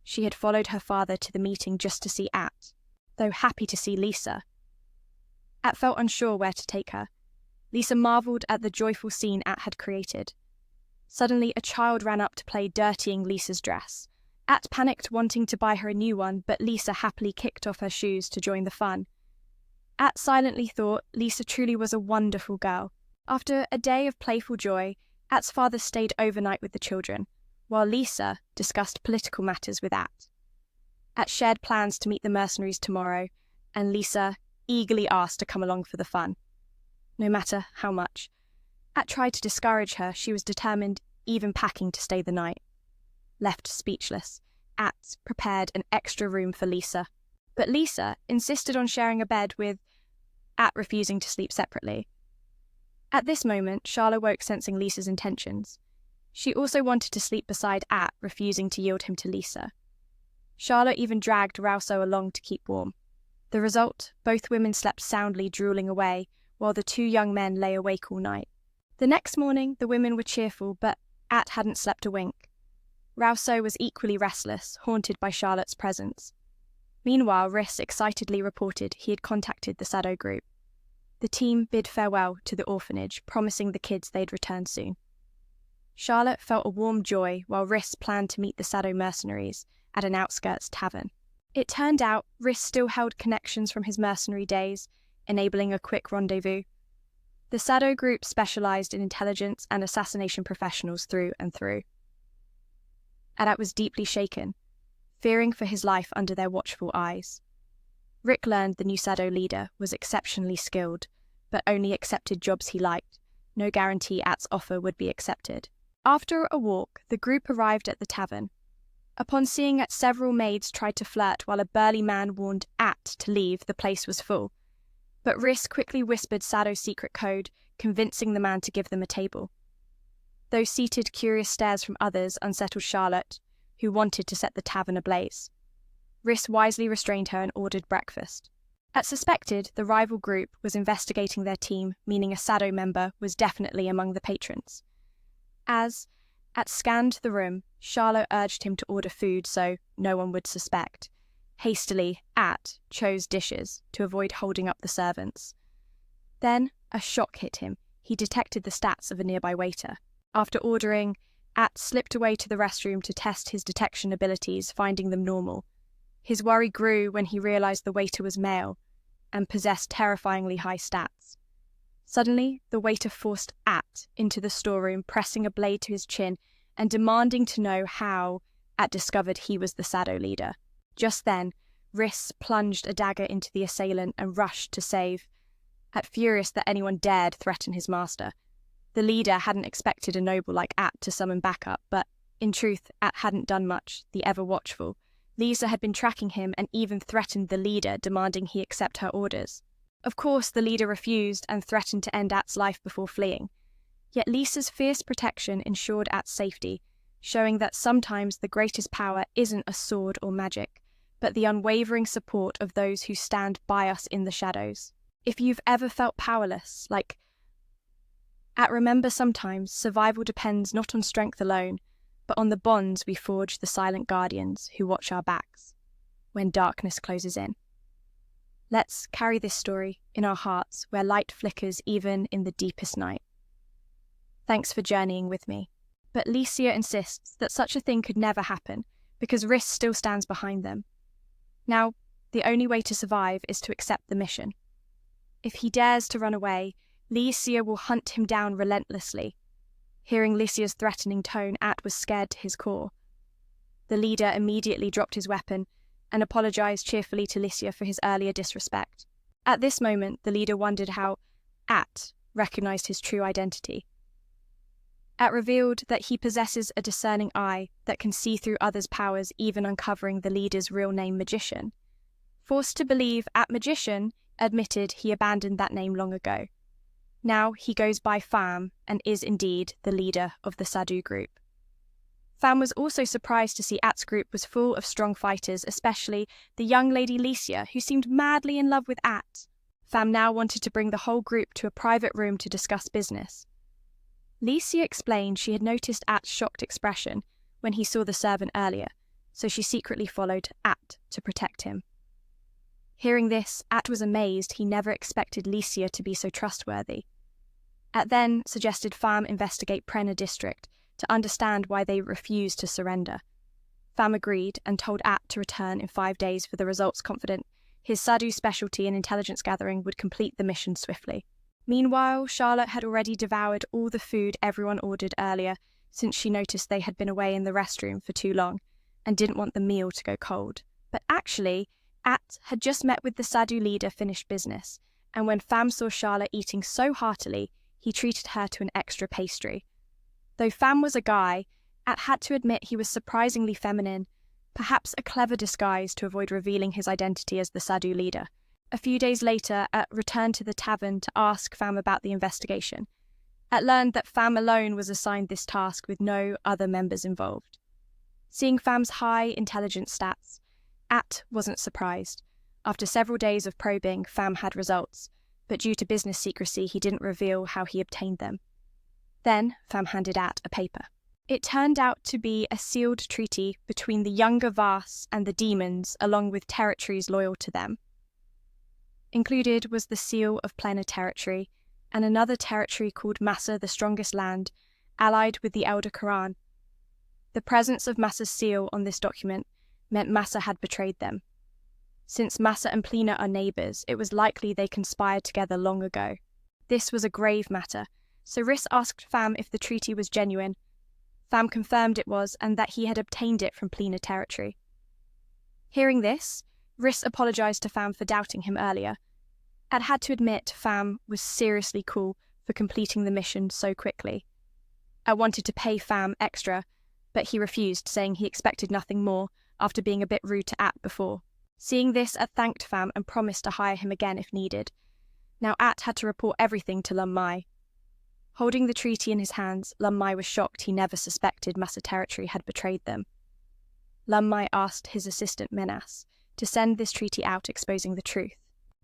She had followed her father to the meeting just to see At, though happy to see Lisa. At felt unsure where to take her. Lisa marvelled at the joyful scene At had created. Suddenly, a child ran up to play dirtying Lisa's dress. At panicked, wanting to buy her a new one, but Lisa happily kicked off her shoes to join the fun. At silently thought Lisa truly was a wonderful girl. After a day of playful joy, At's father stayed overnight with the children, while Lisa discussed political matters with At. At shared plans to meet the mercenaries tomorrow, and Lisa eagerly asked to come along for the fun. No matter how much. At tried to discourage her, she was determined, even packing to stay the night. Left speechless, At prepared an extra room for Lisa. But Lisa insisted on sharing a bed with At refusing to sleep separately. At this moment, Charlotte woke sensing Lisa's intentions. She also wanted to sleep beside At, refusing to yield him to Lisa. Charlotte even dragged Rousseau along to keep warm. The result, both women slept soundly, drooling away, while the two young men lay awake all night. The next morning, the women were cheerful, but At hadn't slept a wink. Rousseau was equally restless, haunted by Charlotte's presence. Meanwhile, Rhys excitedly reported he had contacted the Sado group. The team bid farewell to the orphanage, promising the kids they'd return soon. Charlotte felt a warm joy while Rhys planned to meet the Sado mercenaries at an outskirts tavern. It turned out Rhys still held connections from his mercenary days, enabling a quick rendezvous. The Sado group specialized in intelligence and assassination professionals through and through. Adat was deeply shaken, fearing for his life under their watchful eyes. Rick learned the new Sado leader was exceptionally skilled, but only accepted jobs he liked. No guarantee At's offer would be accepted. After a walk, the group arrived at the tavern. Upon seeing At, several maids tried to flirt while a burly man warned At to leave, the place was full. But Rhys quickly whispered Sado's secret code, convincing the man to give them a table. Those seated, curious stares from others unsettled Charlotte, who wanted to set the tavern ablaze. Rhys wisely restrained her and ordered breakfast. At suspected, the rival group was investigating their team, meaning a Sado member was definitely among the patrons. As At scanned the room, Charlotte urged him to order food so no one would suspect. Hastily, At chose dishes to avoid holding up the servants. Then, a shock hit him. He detected the stats of a nearby waiter. After ordering, At slipped away to the restroom to test his detection abilities, finding them normal. His worry grew when he realized the waiter was male and possessed terrifyingly high stats. Suddenly, the waiter forced At into the storeroom, pressing a blade to his chin and demanding to know how At discovered he was the Sado leader. Just then, Rhys plunged a dagger into the assailant and rushed to save At, furious that anyone dared threaten his master. The leader hadn't expected a noble like At to summon backup, but in truth, At hadn't done much, the ever-watchful. Lisa had been tracking him and even threatened the leader, demanding he accept her orders. Of course, the leader refused and threatened to end At's life before fleeing. Yet Lisa's fierce protection ensured At's safety, showing that sometimes the greatest power isn't a sword or magic, but the unwavering support of those who stand by us in the shadows. If you've ever felt powerless, like At, remember sometimes survival depends not on strength alone, but on the bonds we forge the silent guardians who watch our backs when darkness closes in. Let's carry this story in our hearts where light flickers even in the deepest night. Thanks for journeying with me. But Licia insists that such a thing could never happen because Rhys still stands behind them. Now, the only way to survive is to accept the mission. If he dares to run away, Licia will hunt him down relentlessly. Hearing Licia's threatening tone, At was scared to his core. The leader immediately dropped his weapon and apologized cheerfully to Licia for his earlier disrespect. At this moment, the leader wondered how At recognized his true identity. At revealed that he possesses a discerning eye that can see through others' powers, even uncovering the leader's real name, Magician. Forced to believe, At Magician admitted he abandoned that name long ago. Now he goes by Pham and is indeed the leader of the Sado group. Pham was also surprised to see At's group was full of strong fighters, especially the young lady Licia, who seemed madly in love with At. Pham now wanted to bring the whole group to a private room to discuss business. Licia explained she had noticed At's shocked expression when he saw the servant earlier, so she secretly followed At to protect him. Hearing this, At was amazed. He never expected Licia to be so trustworthy. At then suggested Pham investigate Prena district to understand why they refused to surrender. Pham agreed and told At to return in 5 days for the results, confident his Sado specialty in intelligence gathering would complete the mission swiftly. Meanwhile, Charlotte had already devoured all the food everyone ordered earlier, since she noticed they had been away in the restroom for too long and didn't want the meal to go cold. But actually, At had just met with the Sado leader, finished business, and when Pham saw Charlotte eating so heartily, he treated her to an extra pastry. Though Pham was a guy, At had to admit he was surprisingly feminine, perhaps a clever disguise to avoid revealing his identity as the Sadhu leader. A few days later, At returned to the tavern to ask Pham about the investigation. At learned that Pham alone was assigned this task with no other members involved. Seeing Pham's high intelligence stats, At wasn't surprised. After several days of probing, Pham had results, but due to business secrecy, he didn't reveal how he obtained them. Then, Pham handed At a paper. It turned out to be a sealed treaty between the younger Vas and the demons, along with territories loyal to them. Included was the seal of Plena territory, and another territory called Massa the Strongest Land, allied with the Elder Quran. The presence of Massa's seal on this document meant Massa had betrayed them. Since Massa and Plena are neighbours, it was likely they conspired together long ago. This was a grave matter, so Rhys asked Pham if the treaty was genuine. Pham confirmed it was, and that he had obtained it from Plena territory. Hearing this, Rhys apologised to Pham for doubting him earlier. At had to admit Pham was seriously cool for completing the mission so quickly. At wanted to pay Pham extra, but he refused, saying he expected nothing more after being a bit rude to At before. Seeing this, At thanked Pham and promised to hire him again if needed. Now At had to report everything to Lum Mai. Holding the treaty in his hands, Lum Mai was shocked he never suspected Massa territory had betrayed them. Lum Mai asked his assistant Menas to send this treaty out exposing the truth.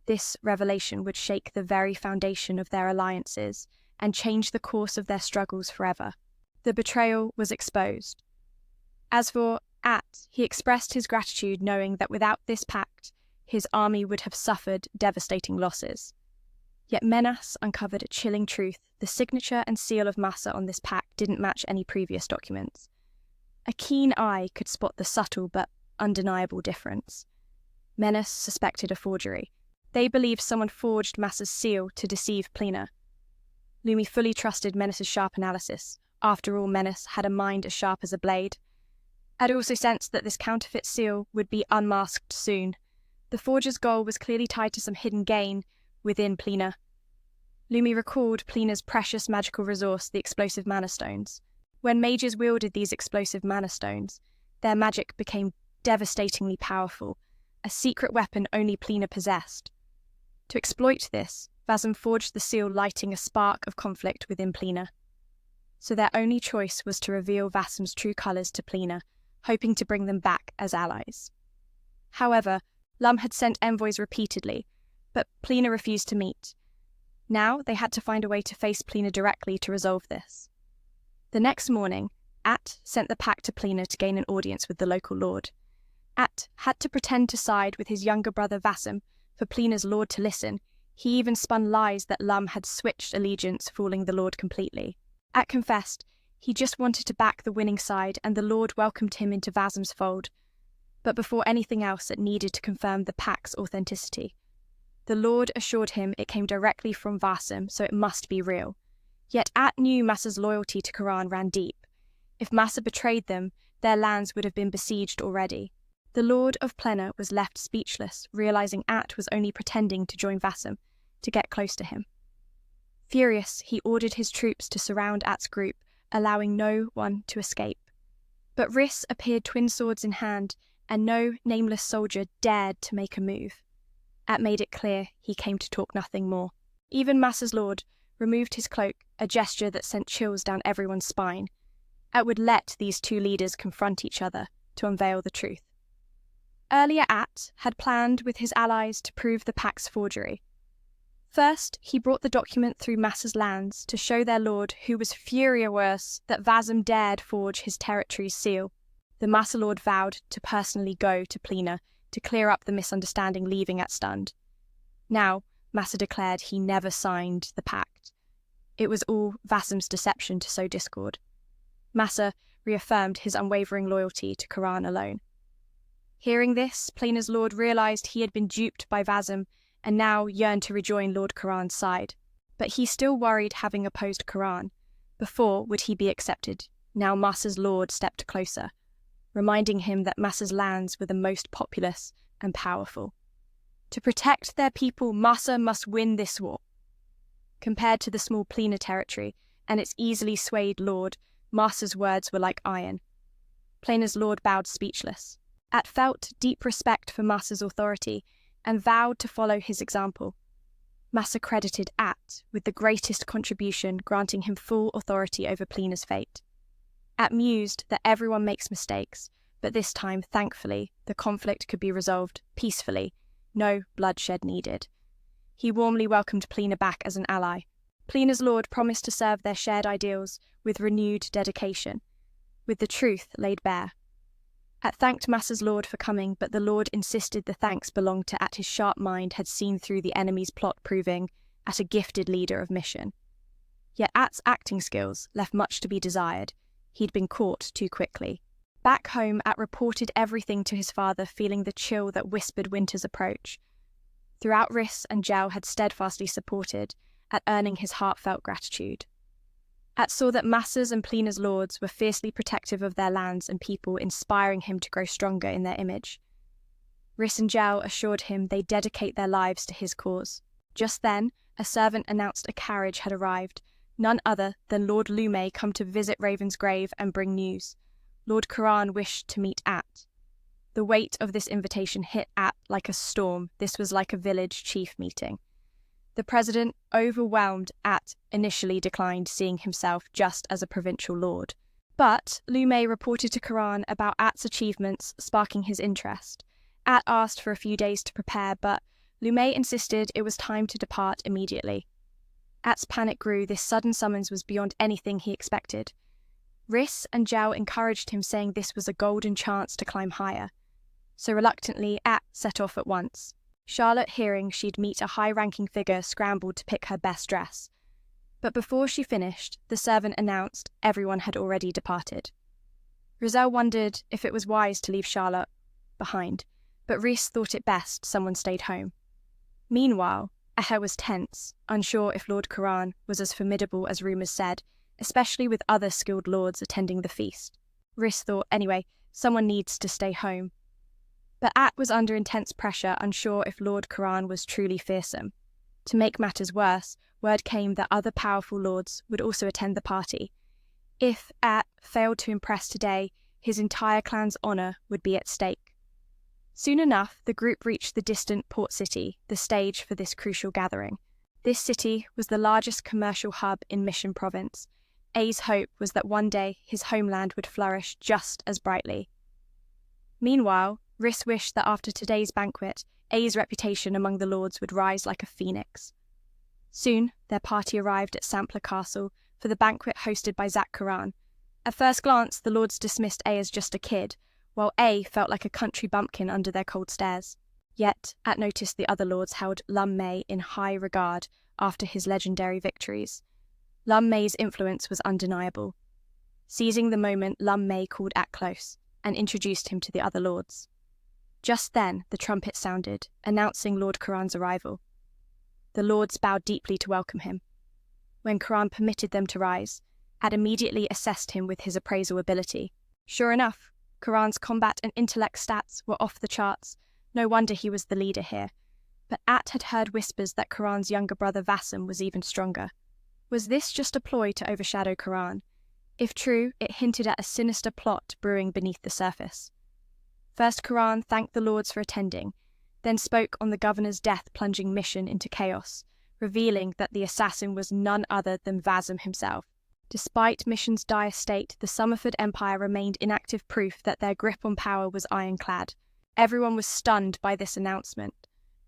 This revelation would shake the very foundation of their alliances and change the course of their struggles forever. The betrayal was exposed. As for At, he expressed his gratitude knowing that without this pact, his army would have suffered devastating losses. Yet Menas uncovered a chilling truth: the signature and seal of Massa on this pact didn't match any previous documents. A keen eye could spot the subtle but undeniable difference. Menas suspected a forgery. They believed someone forged Massa's seal to deceive Plena. Lumi fully trusted Menas' sharp analysis. After all, Menas had a mind as sharp as a blade. Had also sensed that this counterfeit seal would be unmasked soon. The forger's goal was clearly tied to some hidden gain within Plena. Lumi recalled Plena's precious magical resource, the explosive mana stones. When mages wielded these explosive mana stones, their magic became devastatingly powerful, a secret weapon only Plena possessed. To exploit this, Vasm forged the seal, lighting a spark of conflict within Plena. So their only choice was to reveal Vasm's true colours to Plena, hoping to bring them back as allies. However, Lum had sent envoys repeatedly, but Plena refused to meet. Now they had to find a way to face Plena directly to resolve this. The next morning, At sent the pact to Plena to gain an audience with the local lord. At had to pretend to side with his younger brother Vasm for Plena's lord to listen. He even spun lies that Lum had switched allegiance, fooling the lord completely. At confessed he just wanted to back the winning side, and the lord welcomed him into Vasm's fold. But before anything else, it needed to confirm the pact's authenticity. The lord assured him it came directly from Vasm, so it must be real. Yet At knew Massa's loyalty to Quran ran deep. If Massa betrayed them, their lands would have been besieged already. The Lord of Plena was left speechless, realizing At was only pretending to join Vasm, to get close to him. Furious, he ordered his troops to surround At's group, allowing no one to escape. But Rhys appeared twin swords in hand, and no nameless soldier dared to make a move. At made it clear he came to talk nothing more. Even Massa's lord removed his cloak, a gesture that sent chills down everyone's spine. At would let these two leaders confront each other to unveil the truth. Earlier At had planned with his allies to prove the pact's forgery. First, he brought the document through Massa's lands to show their lord, who was furious that Vasm dared forge his territory's seal. The Massa lord vowed to personally go to Plena to clear up the misunderstanding, leaving At stunned. Now, Massa declared he never signed the pact. It was all Vasm's deception to sow discord. Massa reaffirmed his unwavering loyalty to Quran alone. Hearing this, Plena's lord realized he had been duped by Vasm and now yearned to rejoin Lord Quran's side. But he still worried, having opposed Quran. Before would he be accepted? Now Massa's lord stepped closer, reminding him that Massa's lands were the most populous and powerful. To protect their people, Massa must win this war. Compared to the small Plina territory and its easily swayed lord, Master's words were like iron. Plina's lord bowed speechless. At felt deep respect for Master's authority and vowed to follow his example. Master credited At with the greatest contribution, granting him full authority over Plina's fate. At mused that everyone makes mistakes, but this time, thankfully, the conflict could be resolved peacefully, no bloodshed needed. He warmly welcomed Plina back as an ally. Plina's lord promised to serve their shared ideals with renewed dedication, with the truth laid bare. At thanked Master's lord for coming, but the lord insisted the thanks belonged to At his sharp mind had seen through the enemy's plot, proving At a gifted leader of mission. Yet At's acting skills left much to be desired. He'd been caught too quickly. Back home, At reported everything to his father, feeling the chill that whispered winter's approach. Throughout, Riss and Gel had steadfastly supported, At earning his heartfelt gratitude. At saw that Master's and Plina's lords were fiercely protective of their lands and people, inspiring him to grow stronger in their image. Riss and Gel assured him they'd dedicate their lives to his cause. Just then, a servant announced a carriage had arrived, none other than Lord Lume come to visit Raven's grave and bring news. Lord Karan wished to meet At. The weight of this invitation hit At like a storm. This was like a village chief meeting. The president, overwhelmed At, initially declined seeing himself just as a provincial lord. But Lume reported to Karan about At's achievements, sparking his interest. At asked for a few days to prepare, but Lume insisted it was time to depart immediately. At's panic grew. This sudden summons was beyond anything he expected. Riss and Gel encouraged him, saying this was a golden chance to climb higher. So reluctantly, At set off at once. Charlotte, hearing she'd meet a high-ranking figure, scrambled to pick her best dress. But before she finished, the servant announced everyone had already departed. Rizal wondered if it was wise to leave Charlotte behind, but Riss thought it best someone stayed home. Meanwhile, Aher was tense, unsure if Lord Karan was as formidable as rumours said, especially with other skilled lords attending the feast. Riss thought, anyway, someone needs to stay home. But At was under intense pressure, unsure if Lord Karan was truly fearsome. To make matters worse, word came that other powerful lords would also attend the party. If At failed to impress today, his entire clan's honour would be at stake. Soon enough, the group reached the distant port city, the stage for this crucial gathering. This city was the largest commercial hub in Mission Province. A's hope was that one day his homeland would flourish just as brightly. Meanwhile, Riss wished that after today's banquet, A's reputation among the lords would rise like a phoenix. Soon, their party arrived at Sampler Castle for the banquet hosted by Zak Karan. At first glance, the lords dismissed A as just a kid, while A felt like a country bumpkin under their cold stares. Yet, At noticed the other lords held Lum Mei in high regard after his legendary victories. Lum Mei's influence was undeniable. Seizing the moment, Lum Mei called At close and introduced him to the other lords. Just then, the trumpet sounded, announcing Lord Karan's arrival. The lords bowed deeply to welcome him. When Karan permitted them to rise, At immediately assessed him with his appraisal ability. Sure enough, Karan's combat and intellect stats were off the charts. No wonder he was the leader here. But At had heard whispers that Karan's younger brother Vassam was even stronger. Was this just a ploy to overshadow Karan? If true, it hinted at a sinister plot brewing beneath the surface. First, Karan thanked the lords for attending, then spoke on the governor's death-plunging mission into chaos, revealing that the assassin was none other than Vassam himself. Despite Mission's dire state, the Summerford Empire remained inactive, proof that their grip on power was ironclad. Everyone was stunned by this announcement.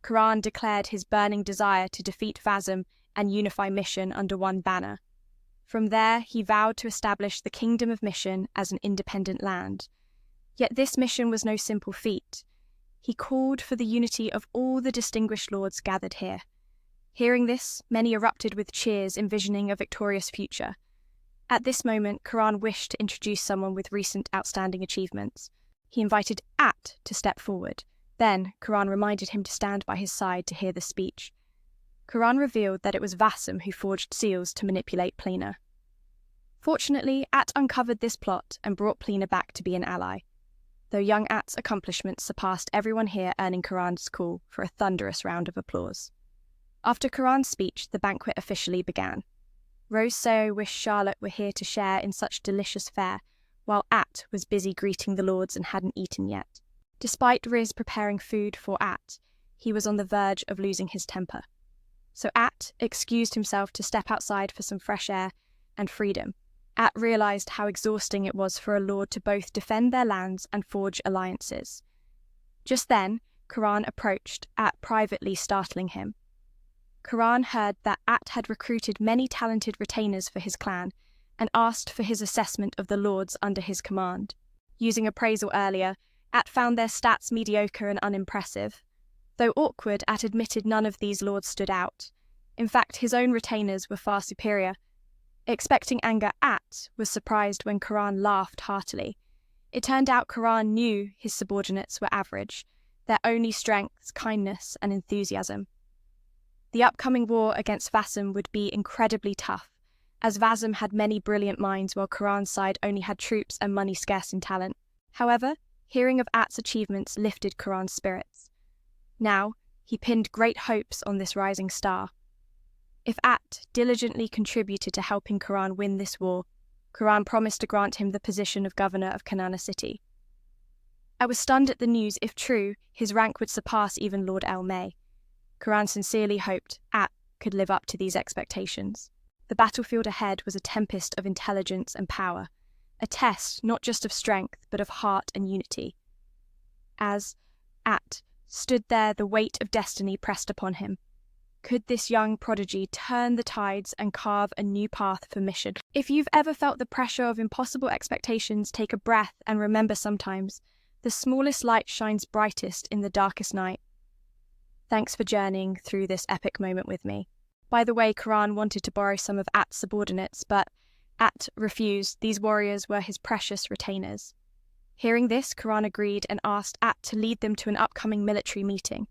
Karan declared his burning desire to defeat Vassam and unify Mission under one banner. From there, he vowed to establish the Kingdom of Mission as an independent land. Yet this mission was no simple feat. He called for the unity of all the distinguished lords gathered here. Hearing this, many erupted with cheers, envisioning a victorious future. At this moment, Karan wished to introduce someone with recent outstanding achievements. He invited At to step forward. Then, Karan reminded him to stand by his side to hear the speech. Karan revealed that it was Vassam who forged seals to manipulate Plina. Fortunately, At uncovered this plot and brought Plina back to be an ally. Though young At's accomplishments surpassed everyone here, earning Karan's call for a thunderous round of applause. After Karan's speech, the banquet officially began. Rose So wished Charlotte were here to share in such delicious fare, while At was busy greeting the lords and hadn't eaten yet. Despite Riz preparing food for At, he was on the verge of losing his temper. So At excused himself to step outside for some fresh air and freedom. At realised how exhausting it was for a lord to both defend their lands and forge alliances. Just then, Karan approached, At privately startling him. Karan heard that At had recruited many talented retainers for his clan and asked for his assessment of the lords under his command. Using appraisal earlier, At found their stats mediocre and unimpressive. Though awkward, At admitted none of these lords stood out. In fact, his own retainers were far superior. Expecting anger, At was surprised when Karan laughed heartily. It turned out Karan knew his subordinates were average, their only strengths kindness and enthusiasm. The upcoming war against Vassam would be incredibly tough, as Vassam had many brilliant minds while Karan's side only had troops and money scarce in talent. However, hearing of At's achievements lifted Karan's spirits. Now, he pinned great hopes on this rising star. If At diligently contributed to helping Karan win this war, Karan promised to grant him the position of governor of Kanana City. I was stunned at the news. If true, his rank would surpass even Lord El May. Karan sincerely hoped At could live up to these expectations. The battlefield ahead was a tempest of intelligence and power, a test not just of strength but of heart and unity. As At stood there, the weight of destiny pressed upon him. Could this young prodigy turn the tides and carve a new path for mission? If you've ever felt the pressure of impossible expectations, take a breath and remember sometimes the smallest light shines brightest in the darkest night. Thanks for journeying through this epic moment with me. By the way, Karan wanted to borrow some of At's subordinates, but At refused. These warriors were his precious retainers. Hearing this, Karan agreed and asked At to lead them to an upcoming military meeting.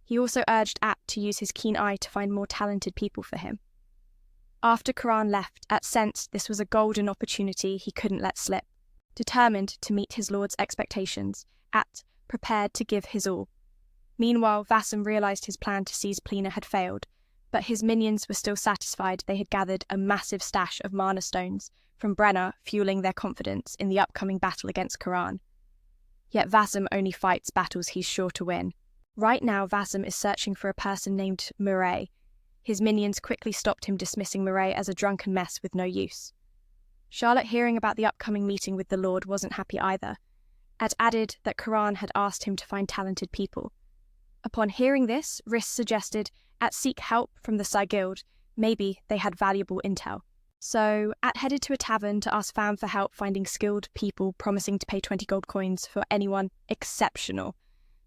He also urged At to use his keen eye to find more talented people for him. After Karan left, At sensed this was a golden opportunity he couldn't let slip. Determined to meet his lord's expectations, At prepared to give his all. Meanwhile, Vassam realised his plan to seize Plina had failed, but his minions were still satisfied they had gathered a massive stash of mana stones from Brenna, fueling their confidence in the upcoming battle against Karan. Yet Vassam only fights battles he's sure to win. Right now, Vassam is searching for a person named Murray. His minions quickly stopped him, dismissing Murray as a drunken mess with no use. Charlotte, hearing about the upcoming meeting with the Lord, wasn't happy either. At added that Karan had asked him to find talented people. Upon hearing this, Riss suggested At seek help from the Sai Guild. Maybe they had valuable intel. So At headed to a tavern to ask Fam for help finding skilled people, promising to pay 20 gold coins for anyone exceptional.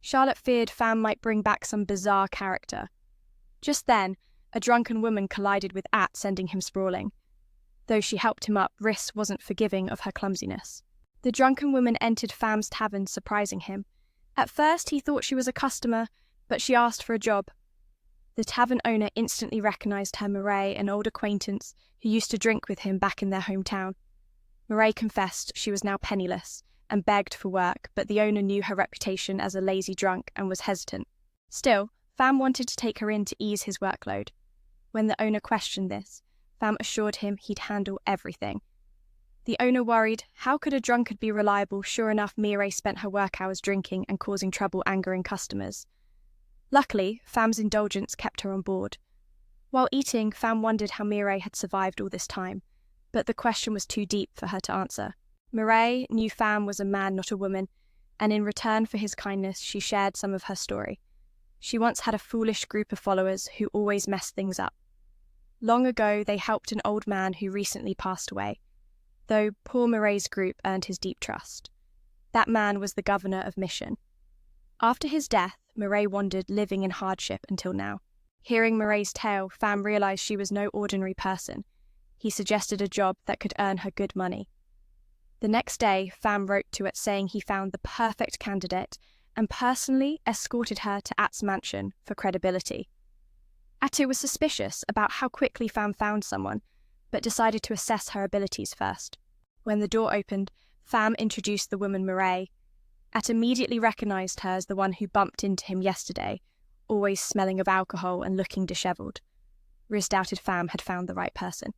Charlotte feared Fam might bring back some bizarre character. Just then, a drunken woman collided with At, sending him sprawling. Though she helped him up, Riss wasn't forgiving of her clumsiness. The drunken woman entered Fam's tavern, surprising him. At first, he thought she was a customer, but she asked for a job. The tavern owner instantly recognised her Murray, an old acquaintance who used to drink with him back in their hometown. Murray confessed she was now penniless and begged for work, but the owner knew her reputation as a lazy drunk and was hesitant. Still, Fam wanted to take her in to ease his workload. When the owner questioned this, Fam assured him he'd handle everything. The owner worried, how could a drunkard be reliable? Sure enough, Mireille spent her work hours drinking and causing trouble, angering customers. Luckily, Fam's indulgence kept her on board. While eating, Fam wondered how Mireille had survived all this time, but the question was too deep for her to answer. Mireille knew Fam was a man, not a woman, and in return for his kindness, she shared some of her story. She once had a foolish group of followers who always messed things up. Long ago, they helped an old man who recently passed away, though poor Mireille's group earned his deep trust. That man was the governor of Mission. After his death, Mireille wandered, living in hardship until now. Hearing Mireille's tale, Fam realised she was no ordinary person. He suggested a job that could earn her good money. The next day, Fam wrote to it saying he found the perfect candidate and personally escorted her to At's mansion for credibility. Atu was suspicious about how quickly Fam found someone, but decided to assess her abilities first. When the door opened, Fam introduced the woman Mireille. At immediately recognised her as the one who bumped into him yesterday, always smelling of alcohol and looking dishevelled. Rhys doubted Fam had found the right person.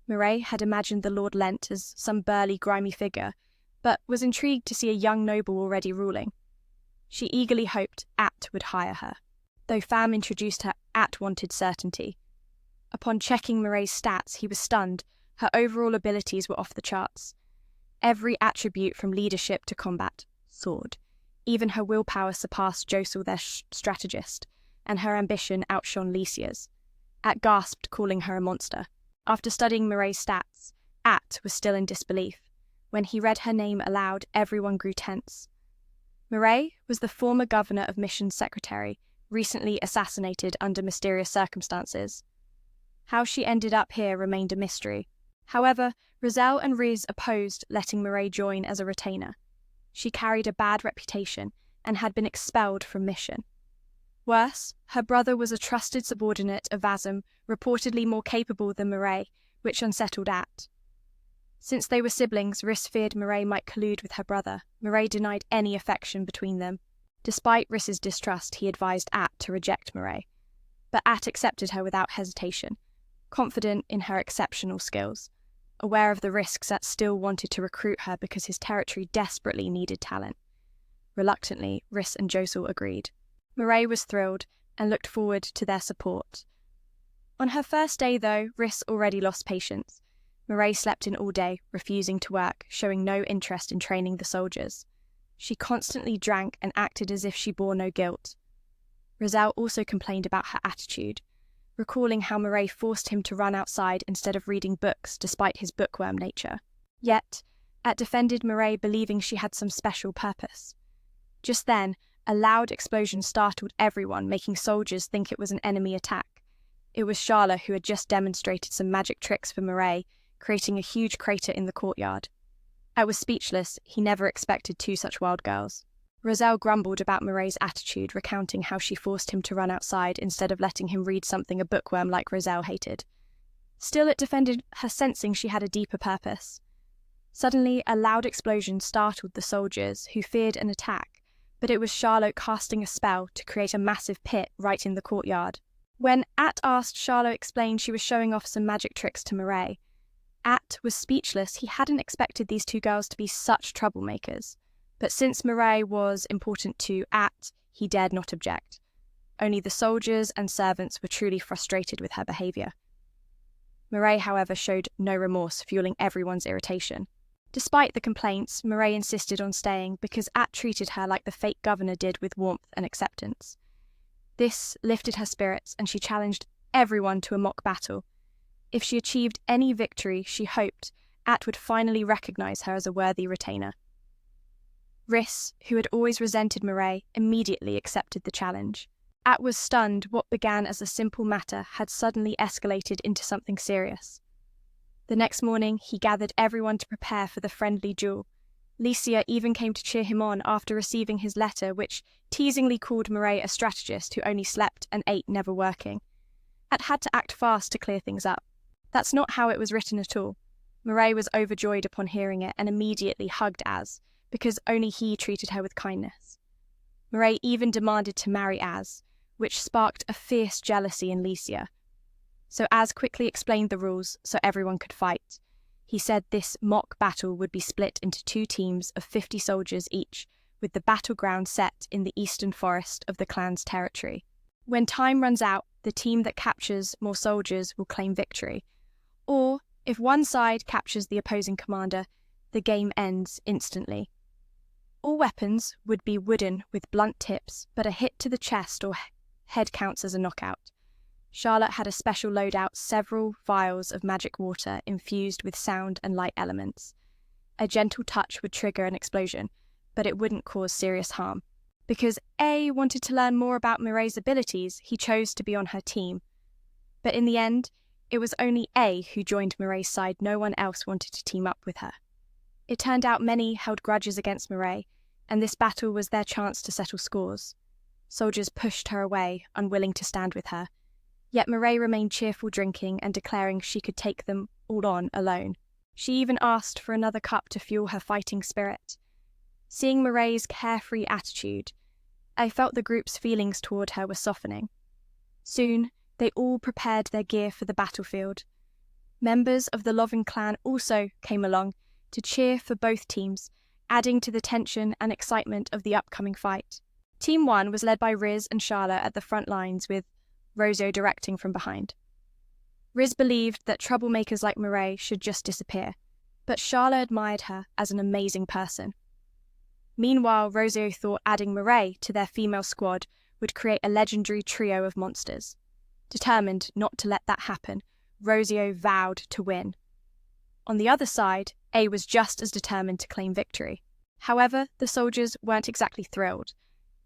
Murray had imagined the Lord Lent as some burly, grimy figure, but was intrigued to see a young noble already ruling. She eagerly hoped At would hire her. Though Fam introduced her, At wanted certainty. Upon checking Murray's stats, he was stunned. Her overall abilities were off the charts. Every attribute from leadership to combat soared. Even her willpower surpassed Josel, their strategist, and her ambition outshone Lycia's. At gasped, calling her a monster. After studying Murray's stats, At was still in disbelief. When he read her name aloud, everyone grew tense. Murray was the former governor of Mission's secretary, recently assassinated under mysterious circumstances. How she ended up here remained a mystery. However, Roselle and Rhys opposed letting Murray join as a retainer. She carried a bad reputation and had been expelled from Mission. Worse, her brother was a trusted subordinate of Vazim, reportedly more capable than Murray, which unsettled At. Since they were siblings, Rhys feared Murray might collude with her brother. Murray denied any affection between them. Despite Rhys's distrust, he advised At to reject Murray. But At accepted her without hesitation, confident in her exceptional skills, aware of the risks At still wanted to recruit her because his territory desperately needed talent. Reluctantly, Rhys and Josel agreed. Murray was thrilled and looked forward to their support. On her first day, though, Rhys already lost patience. Murray slept in all day, refusing to work, showing no interest in training the soldiers. She constantly drank and acted as if she bore no guilt. Roselle also complained about her attitude, recalling how Murray forced him to run outside instead of reading books despite his bookworm nature. Yet, At defended Murray, believing she had some special purpose. Just then, a loud explosion startled everyone, making soldiers think it was an enemy attack. It was Charlotte who had just demonstrated some magic tricks for Murray, creating a huge crater in the courtyard. I was speechless. He never expected two such wild girls. Roselle grumbled about Murray's attitude, recounting how she forced him to run outside instead of letting him read something a bookworm like Roselle hated. Still, it defended her, sensing she had a deeper purpose. Suddenly, a loud explosion startled the soldiers, who feared an attack, but it was Charlotte casting a spell to create a massive pit right in the courtyard. When At asked, Charlotte explained she was showing off some magic tricks to Murray. At was speechless. He hadn't expected these two girls to be such troublemakers. But since Murray was important to At, he dared not object. Only the soldiers and servants were truly frustrated with her behaviour. Murray, however, showed no remorse, fueling everyone's irritation. Despite the complaints, Murray insisted on staying because At treated her like the fake governor did, with warmth and acceptance. This lifted her spirits, and she challenged everyone to a mock battle. If she achieved any victory, she hoped At would finally recognise her as a worthy retainer. Rhys, who had always resented Murray, immediately accepted the challenge. At was stunned. What began as a simple matter had suddenly escalated into something serious. The next morning, he gathered everyone to prepare for the friendly duel. Lycia even came to cheer him on after receiving his letter, which teasingly called Murray a strategist who only slept and ate, never working. At had to act fast to clear things up. That's not how it was written at all. Murray was overjoyed upon hearing it and immediately hugged Az, because only he treated her with kindness. Murray even demanded to marry Az, which sparked a fierce jealousy in Lycia. So Az quickly explained the rules so everyone could fight. He said this mock battle would be split into 2 teams of 50 soldiers each, with the battleground set in the eastern forest of the clan's territory. When time runs out, the team that captures more soldiers will claim victory. Or, if one side captures the opposing commander, the game ends instantly. All weapons would be wooden with blunt tips, but a hit to the chest or head counts as a knockout. Charlotte had a special loadout, several vials of magic water infused with sound and light elements. A gentle touch would trigger an explosion, but it wouldn't cause serious harm. Because A wanted to learn more about Murray's abilities, he chose to be on her team. But in the end, it was only A who joined Murray's side. No one else wanted to team up with her. It turned out many held grudges against Murray, and this battle was their chance to settle scores. Soldiers pushed her away, unwilling to stand with her. Yet Murray remained cheerful, drinking and declaring she could take them all on alone. She even asked for another cup to fuel her fighting spirit. Seeing Murray's carefree attitude, I felt the group's feelings toward her were softening. Soon, they all prepared their gear for the battlefield. Members of the Lovin clan also came along to cheer for both teams, adding to the tension and excitement of the upcoming fight. Team 1 was led by Riz and Charlotte at the front lines, with Rosio directing from behind. Riz believed that troublemakers like Mireille should just disappear, but Charlotte admired her as an amazing person. Meanwhile, Rosio thought adding Mireille to their female squad would create a legendary trio of monsters. Determined not to let that happen, Rosio vowed to win. On the other side, A was just as determined to claim victory. However, the soldiers weren't exactly thrilled.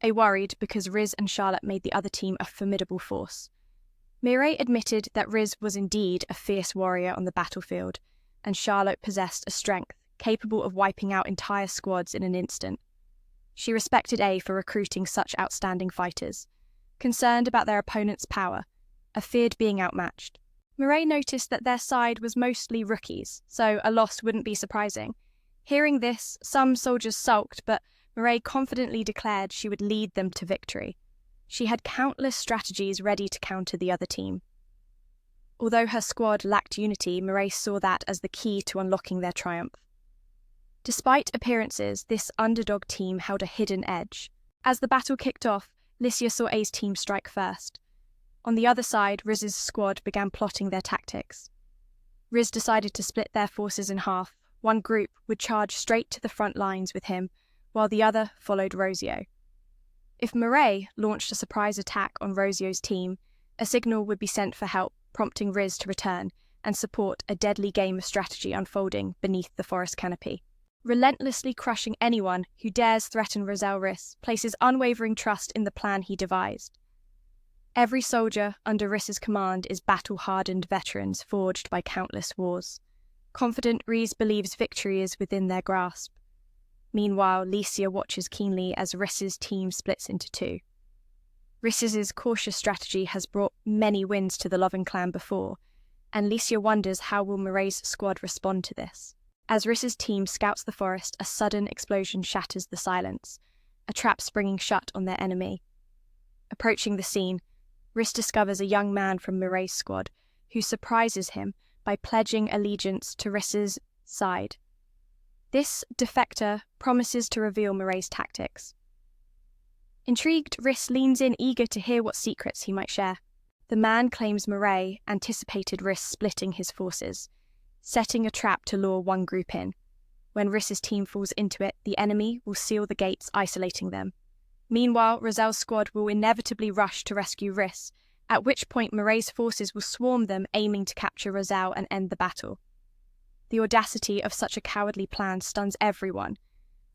A worried because Riz and Charlotte made the other team a formidable force. Mireille admitted that Riz was indeed a fierce warrior on the battlefield, and Charlotte possessed a strength capable of wiping out entire squads in an instant. She respected A for recruiting such outstanding fighters, concerned about their opponent's power, feared being outmatched. Mireille noticed that their side was mostly rookies, so a loss wouldn't be surprising. Hearing this, some soldiers sulked, but Mireille confidently declared she would lead them to victory. She had countless strategies ready to counter the other team. Although her squad lacked unity, Mireille saw that as the key to unlocking their triumph. Despite appearances, this underdog team held a hidden edge. As the battle kicked off, Licia saw A's team strike first. On the other side, Riz's squad began plotting their tactics. Riz decided to split their forces in half. One group would charge straight to the front lines with him, while the other followed Rosio. If Mireille launched a surprise attack on Rosio's team, a signal would be sent for help, prompting Riz to return and support a deadly game of strategy unfolding beneath the forest canopy. Relentlessly crushing anyone who dares threaten Roselle Riss places unwavering trust in the plan he devised. Every soldier under Riss's command is battle-hardened veterans forged by countless wars. Confident, Riz believes victory is within their grasp. Meanwhile, Licia watches keenly as Riss's team splits into two. Riss's cautious strategy has brought many wins to the Lovin clan before, and Licia wonders how will Mireille's squad respond to this. As Riss's team scouts the forest, a sudden explosion shatters the silence, a trap springing shut on their enemy. Approaching the scene, Riss discovers a young man from Mireille's squad, who surprises him by pledging allegiance to Riss's side. This defector promises to reveal Mireille's tactics. Intrigued, Riss leans in, eager to hear what secrets he might share. The man claims Mireille anticipated Riss splitting his forces, setting a trap to lure one group in. When Riss's team falls into it, the enemy will seal the gates, isolating them. Meanwhile, Roselle's squad will inevitably rush to rescue Riss, at which point Mireille's forces will swarm them, aiming to capture Roselle and end the battle. The audacity of such a cowardly plan stuns everyone.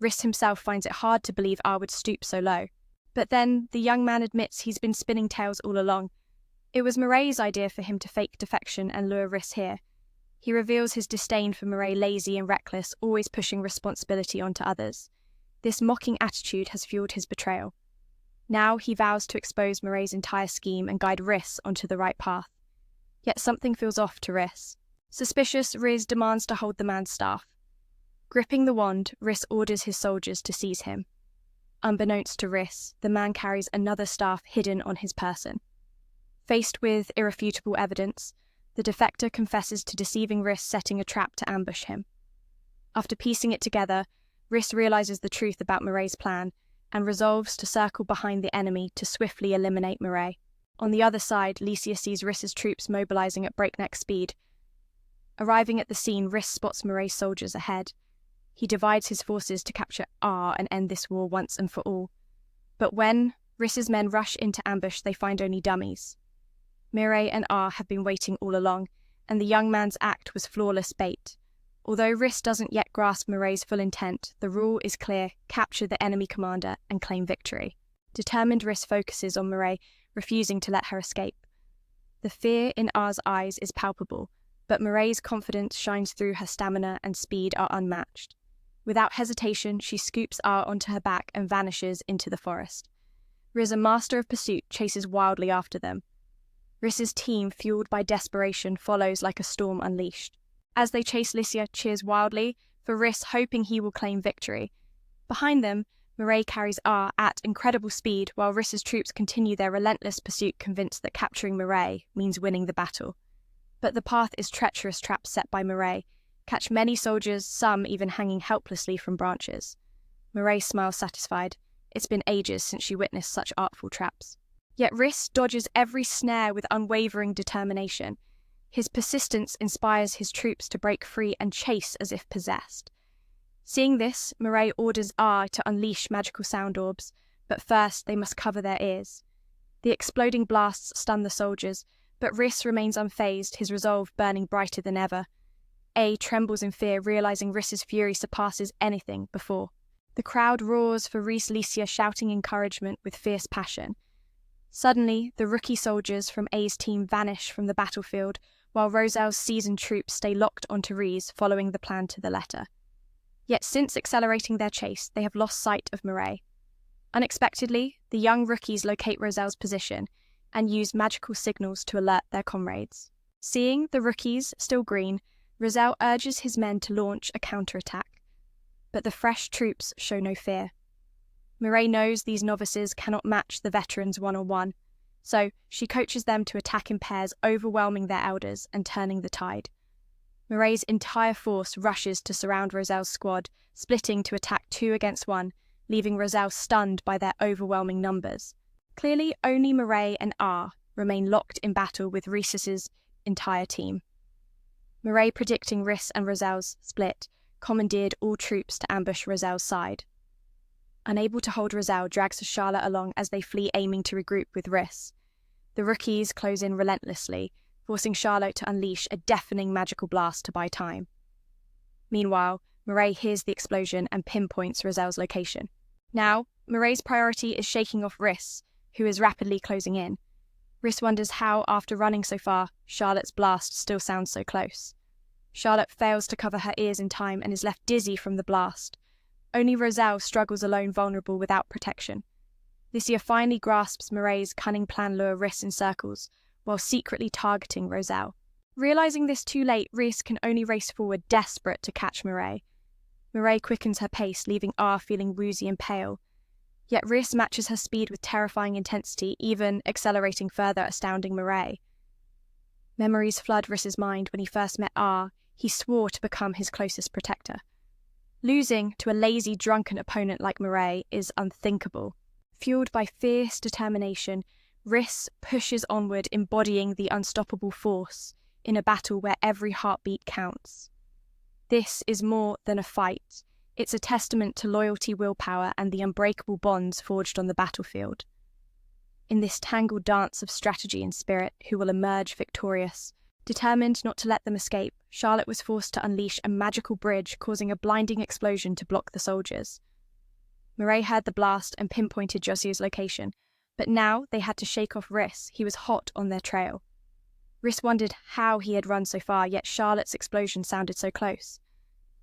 Riss himself finds it hard to believe R would stoop so low. But then, the young man admits he's been spinning tales all along. It was Mireille's idea for him to fake defection and lure Riss here. He reveals his disdain for Mireille, lazy and reckless, always pushing responsibility onto others. This mocking attitude has fueled his betrayal. Now he vows to expose Mireille's entire scheme and guide Riss onto the right path. Yet something feels off to Riss. Suspicious, Riz demands to hold the man's staff. Gripping the wand, Riss orders his soldiers to seize him. Unbeknownst to Riss, the man carries another staff hidden on his person. Faced with irrefutable evidence, the defector confesses to deceiving Riss, setting a trap to ambush him. After piecing it together, Riss realizes the truth about Mireille's plan and resolves to circle behind the enemy to swiftly eliminate Mireille. On the other side, Licia sees Riss's troops mobilizing at breakneck speed. Arriving at the scene, Riss spots Mireille's soldiers ahead. He divides his forces to capture R and end this war once and for all. But when Riss's men rush into ambush, they find only dummies. Mireille and R have been waiting all along, and the young man's act was flawless bait. Although Riss doesn't yet grasp Mireille's full intent, the rule is clear: capture the enemy commander and claim victory. Determined, Riss focuses on Mireille, refusing to let her escape. The fear in R's eyes is palpable, but Mireille's confidence shines through. Her stamina and speed are unmatched. Without hesitation, she scoops R onto her back and vanishes into the forest. Riz, a master of pursuit, chases wildly after them. Riss's team, fueled by desperation, follows like a storm unleashed. As they chase, Licia cheers wildly for Riss, hoping he will claim victory. Behind them, Mireille carries R at incredible speed while Riss's troops continue their relentless pursuit, convinced that capturing Mireille means winning the battle. But the path is treacherous traps set by Mireille catch many soldiers, some even hanging helplessly from branches. Mireille smiles satisfied. It's been ages since she witnessed such artful traps. Yet Riss dodges every snare with unwavering determination. His persistence inspires his troops to break free and chase as if possessed. Seeing this, Mireille orders R to unleash magical sound orbs, but first they must cover their ears. The exploding blasts stun the soldiers, but Riss remains unfazed, his resolve burning brighter than ever. A trembles in fear, realizing Riss's fury surpasses anything before. The crowd roars for Rhys Licia, shouting encouragement with fierce passion. Suddenly, the rookie soldiers from A's team vanish from the battlefield, while Roselle's seasoned troops stay locked onto Rhys, following the plan to the letter. Yet since accelerating their chase, they have lost sight of Mireille. Unexpectedly, the young rookies locate Roselle's position and use magical signals to alert their comrades. Seeing the rookies still green, Roselle urges his men to launch a counterattack, but the fresh troops show no fear. Mireille knows these novices cannot match the veterans one-on-one, so she coaches them to attack in pairs, overwhelming their elders and turning the tide. Mireille's entire force rushes to surround Roselle's squad, splitting to attack 2 against 1, leaving Roselle stunned by their overwhelming numbers. Clearly, only Mireille and R remain locked in battle with Rhys's entire team. Mireille, predicting Rhys and Roselle's split, commandeered all troops to ambush Roselle's side. Unable to hold Roselle, drags Charlotte along as they flee, aiming to regroup with Rhys. The rookies close in relentlessly, forcing Charlotte to unleash a deafening magical blast to buy time. Meanwhile, Mireille hears the explosion and pinpoints Roselle's location. Now, Mireille's priority is shaking off Rhys, who is rapidly closing in. Rhys wonders how, after running so far, Charlotte's blast still sounds so close. Charlotte fails to cover her ears in time and is left dizzy from the blast. Only Roselle struggles alone, vulnerable without protection. Licia finally grasps Mireille's cunning plan, lure Rhys in circles, while secretly targeting Roselle. Realizing this too late, Rhys can only race forward, desperate to catch Mireille. Mireille quickens her pace, leaving R feeling woozy and pale. Yet Rhys matches her speed with terrifying intensity, even accelerating further, astounding Mireille. Memories flood Rhys's mind. When he first met R, he swore to become his closest protector. Losing to a lazy, drunken opponent like Mireille is unthinkable. Fueled by fierce determination, Rhys pushes onward, embodying the unstoppable force in a battle where every heartbeat counts. This is more than a fight. It's a testament to loyalty, willpower, and the unbreakable bonds forged on the battlefield. In this tangled dance of strategy and spirit, who will emerge victorious? Determined not to let them escape, Charlotte was forced to unleash a magical bridge, causing a blinding explosion to block the soldiers. Mireille heard the blast and pinpointed Josier's location, but now they had to shake off Rhys. He was hot on their trail. Rhys wondered how he had run so far, yet Charlotte's explosion sounded so close.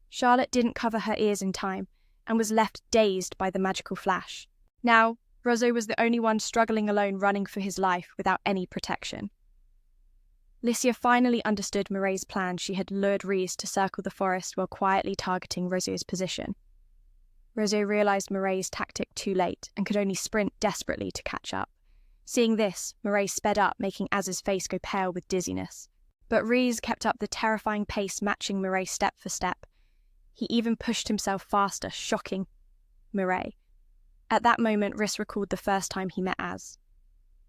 Charlotte didn't cover her ears in time and was left dazed by the magical flash. Now, Roseau was the only one struggling alone, running for his life without any protection. Licia finally understood Mireille's plan. She had lured Rhys to circle the forest while quietly targeting Roseau's position. Roseau realized Mireille's tactic too late and could only sprint desperately to catch up. Seeing this, Mireille sped up, making Az's face go pale with dizziness. But Rhys kept up the terrifying pace, matching Mireille step for step. He even pushed himself faster, shocking Mireille. At that moment, Rhys recalled the first time he met Az.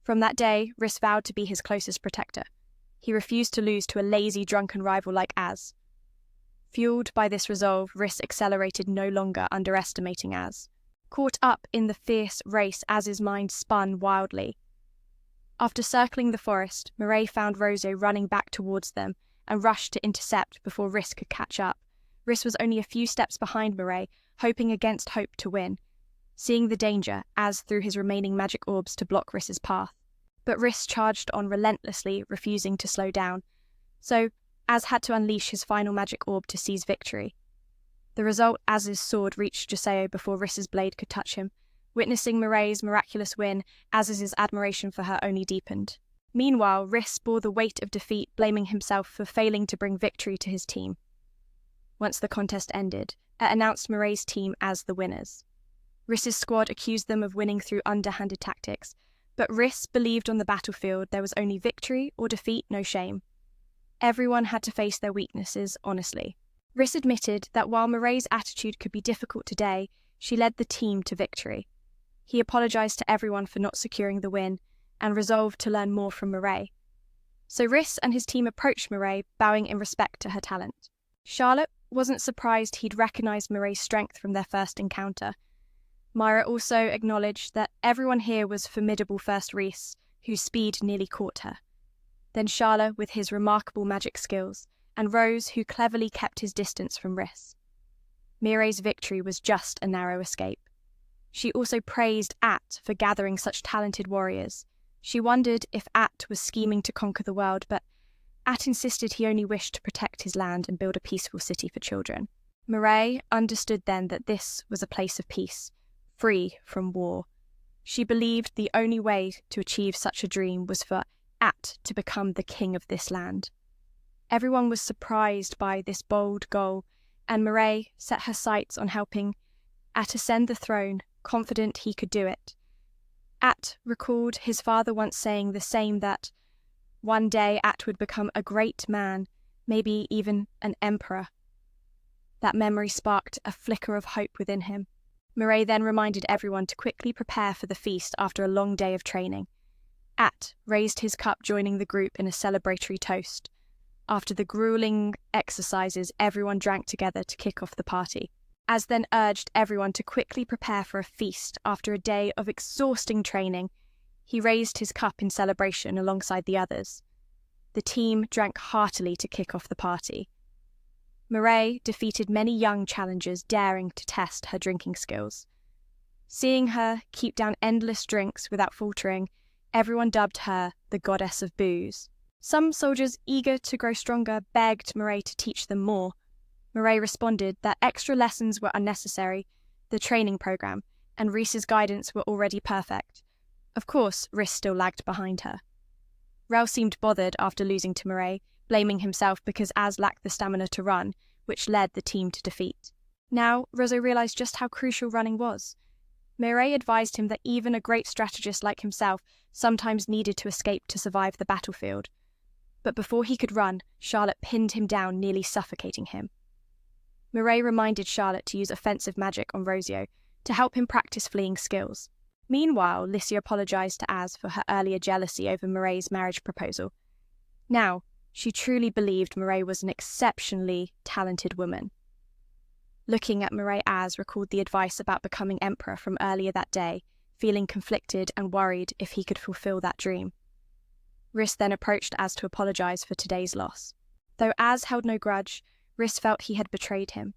From that day, Rhys vowed to be his closest protector. He refused to lose to a lazy, drunken rival like Az. Fueled by this resolve, Rhys accelerated, no longer underestimating Az. Caught up in the fierce race, Az's mind spun wildly. After circling the forest, Mireille found Roseau running back towards them and rushed to intercept before Rhys could catch up. Rhys was only a few steps behind Mireille, hoping against hope to win. Seeing the danger, Az threw his remaining magic orbs to block Rhys's path. But Rhys charged on relentlessly, refusing to slow down. So Az had to unleash his final magic orb to seize victory. The result, Az's sword reached Joseo before Rhys's blade could touch him. Witnessing Mireille's miraculous win, Az's admiration for her only deepened. Meanwhile, Rhys bore the weight of defeat, blaming himself for failing to bring victory to his team. Once the contest ended, it announced Mireille's team as the winners. Riss's squad accused them of winning through underhanded tactics, but Riss believed on the battlefield there was only victory or defeat, no shame. Everyone had to face their weaknesses honestly. Riss admitted that while Moray's attitude could be difficult today, she led the team to victory. He apologized to everyone for not securing the win and resolved to learn more from Moray. So Riss and his team approached Moray, bowing in respect to her talent. Charlotte wasn't surprised he'd recognized Moray's strength from their first encounter. Myra also acknowledged that everyone here was formidable first Riss, whose speed nearly caught her. Then Charlotte with his remarkable magic skills, and Rose who cleverly kept his distance from Riss. Moray's victory was just a narrow escape. She also praised At for gathering such talented warriors. She wondered if At was scheming to conquer the world, but At insisted he only wished to protect his land and build a peaceful city for children. Moray understood then that this was a place of peace, free from war. She believed the only way to achieve such a dream was for At to become the king of this land. Everyone was surprised by this bold goal, and Moray set her sights on helping At ascend the throne, confident he could do it. At recalled his father once saying the same, that one day At would become a great man, maybe even an emperor. That memory sparked a flicker of hope within him. Moray then reminded everyone to quickly prepare for the feast after a long day of training. At raised his cup, joining the group in a celebratory toast. After the grueling exercises, everyone drank together to kick off the party. Az then urged everyone to quickly prepare for a feast after a day of exhausting training. He raised his cup in celebration alongside the others. The team drank heartily to kick off the party. Moray defeated many young challengers daring to test her drinking skills. Seeing her keep down endless drinks without faltering, everyone dubbed her the goddess of booze. Some soldiers, eager to grow stronger, begged Moray to teach them more. Moray responded that extra lessons were unnecessary, the training program and Riss's guidance were already perfect. Of course, Riss still lagged behind her. Rel seemed bothered after losing to Moray, blaming himself because Az lacked the stamina to run, which led the team to defeat. Now, Rozo realized just how crucial running was. Moray advised him that even a great strategist like himself sometimes needed to escape to survive the battlefield. But before he could run, Charlotte pinned him down, nearly suffocating him. Moray reminded Charlotte to use offensive magic on Rosio to help him practice fleeing skills. Meanwhile, Lissia apologized to Az for her earlier jealousy over Moray's marriage proposal. Now, she truly believed Moray was an exceptionally talented woman. Looking at Moray, Az recalled the advice about becoming emperor from earlier that day, feeling conflicted and worried if he could fulfill that dream. Riss then approached Az to apologize for today's loss. Though Az held no grudge, Riss felt he had betrayed him.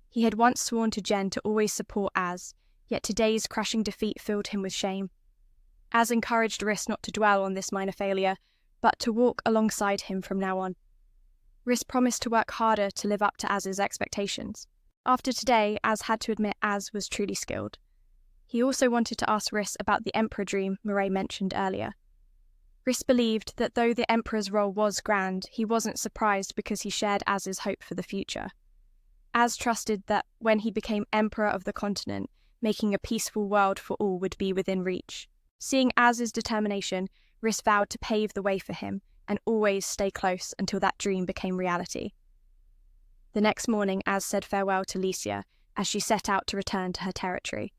He had once sworn to Jen to always support Az, yet today's crushing defeat filled him with shame. Az encouraged Riss not to dwell on this minor failure, but to walk alongside him from now on. Riss promised to work harder to live up to Az's expectations. After today, Az had to admit Az was truly skilled. He also wanted to ask Riss about the Emperor dream Moray mentioned earlier. Riss believed that though the Emperor's role was grand, he wasn't surprised because he shared Az's hope for the future. Az trusted that when he became Emperor of the continent, making a peaceful world for all would be within reach. Seeing Az's determination, Riss vowed to pave the way for him and always stay close until that dream became reality. The next morning, Az said farewell to Lissia as she set out to return to her territory.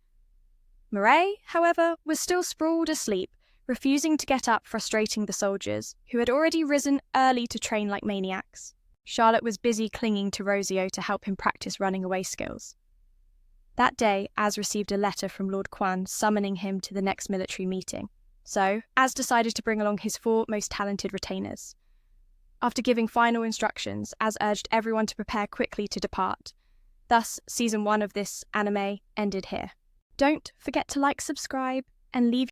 Moray, however, was still sprawled asleep, refusing to get up, frustrating the soldiers, who had already risen early to train like maniacs. Charlotte was busy clinging to Rosio to help him practice running away skills. That day, Az received a letter from Lord Quan summoning him to the next military meeting. So, Az decided to bring along his 4 most talented retainers. After giving final instructions, Az urged everyone to prepare quickly to depart. Thus, Season 1 of this anime ended here. Don't forget to like, subscribe, and leave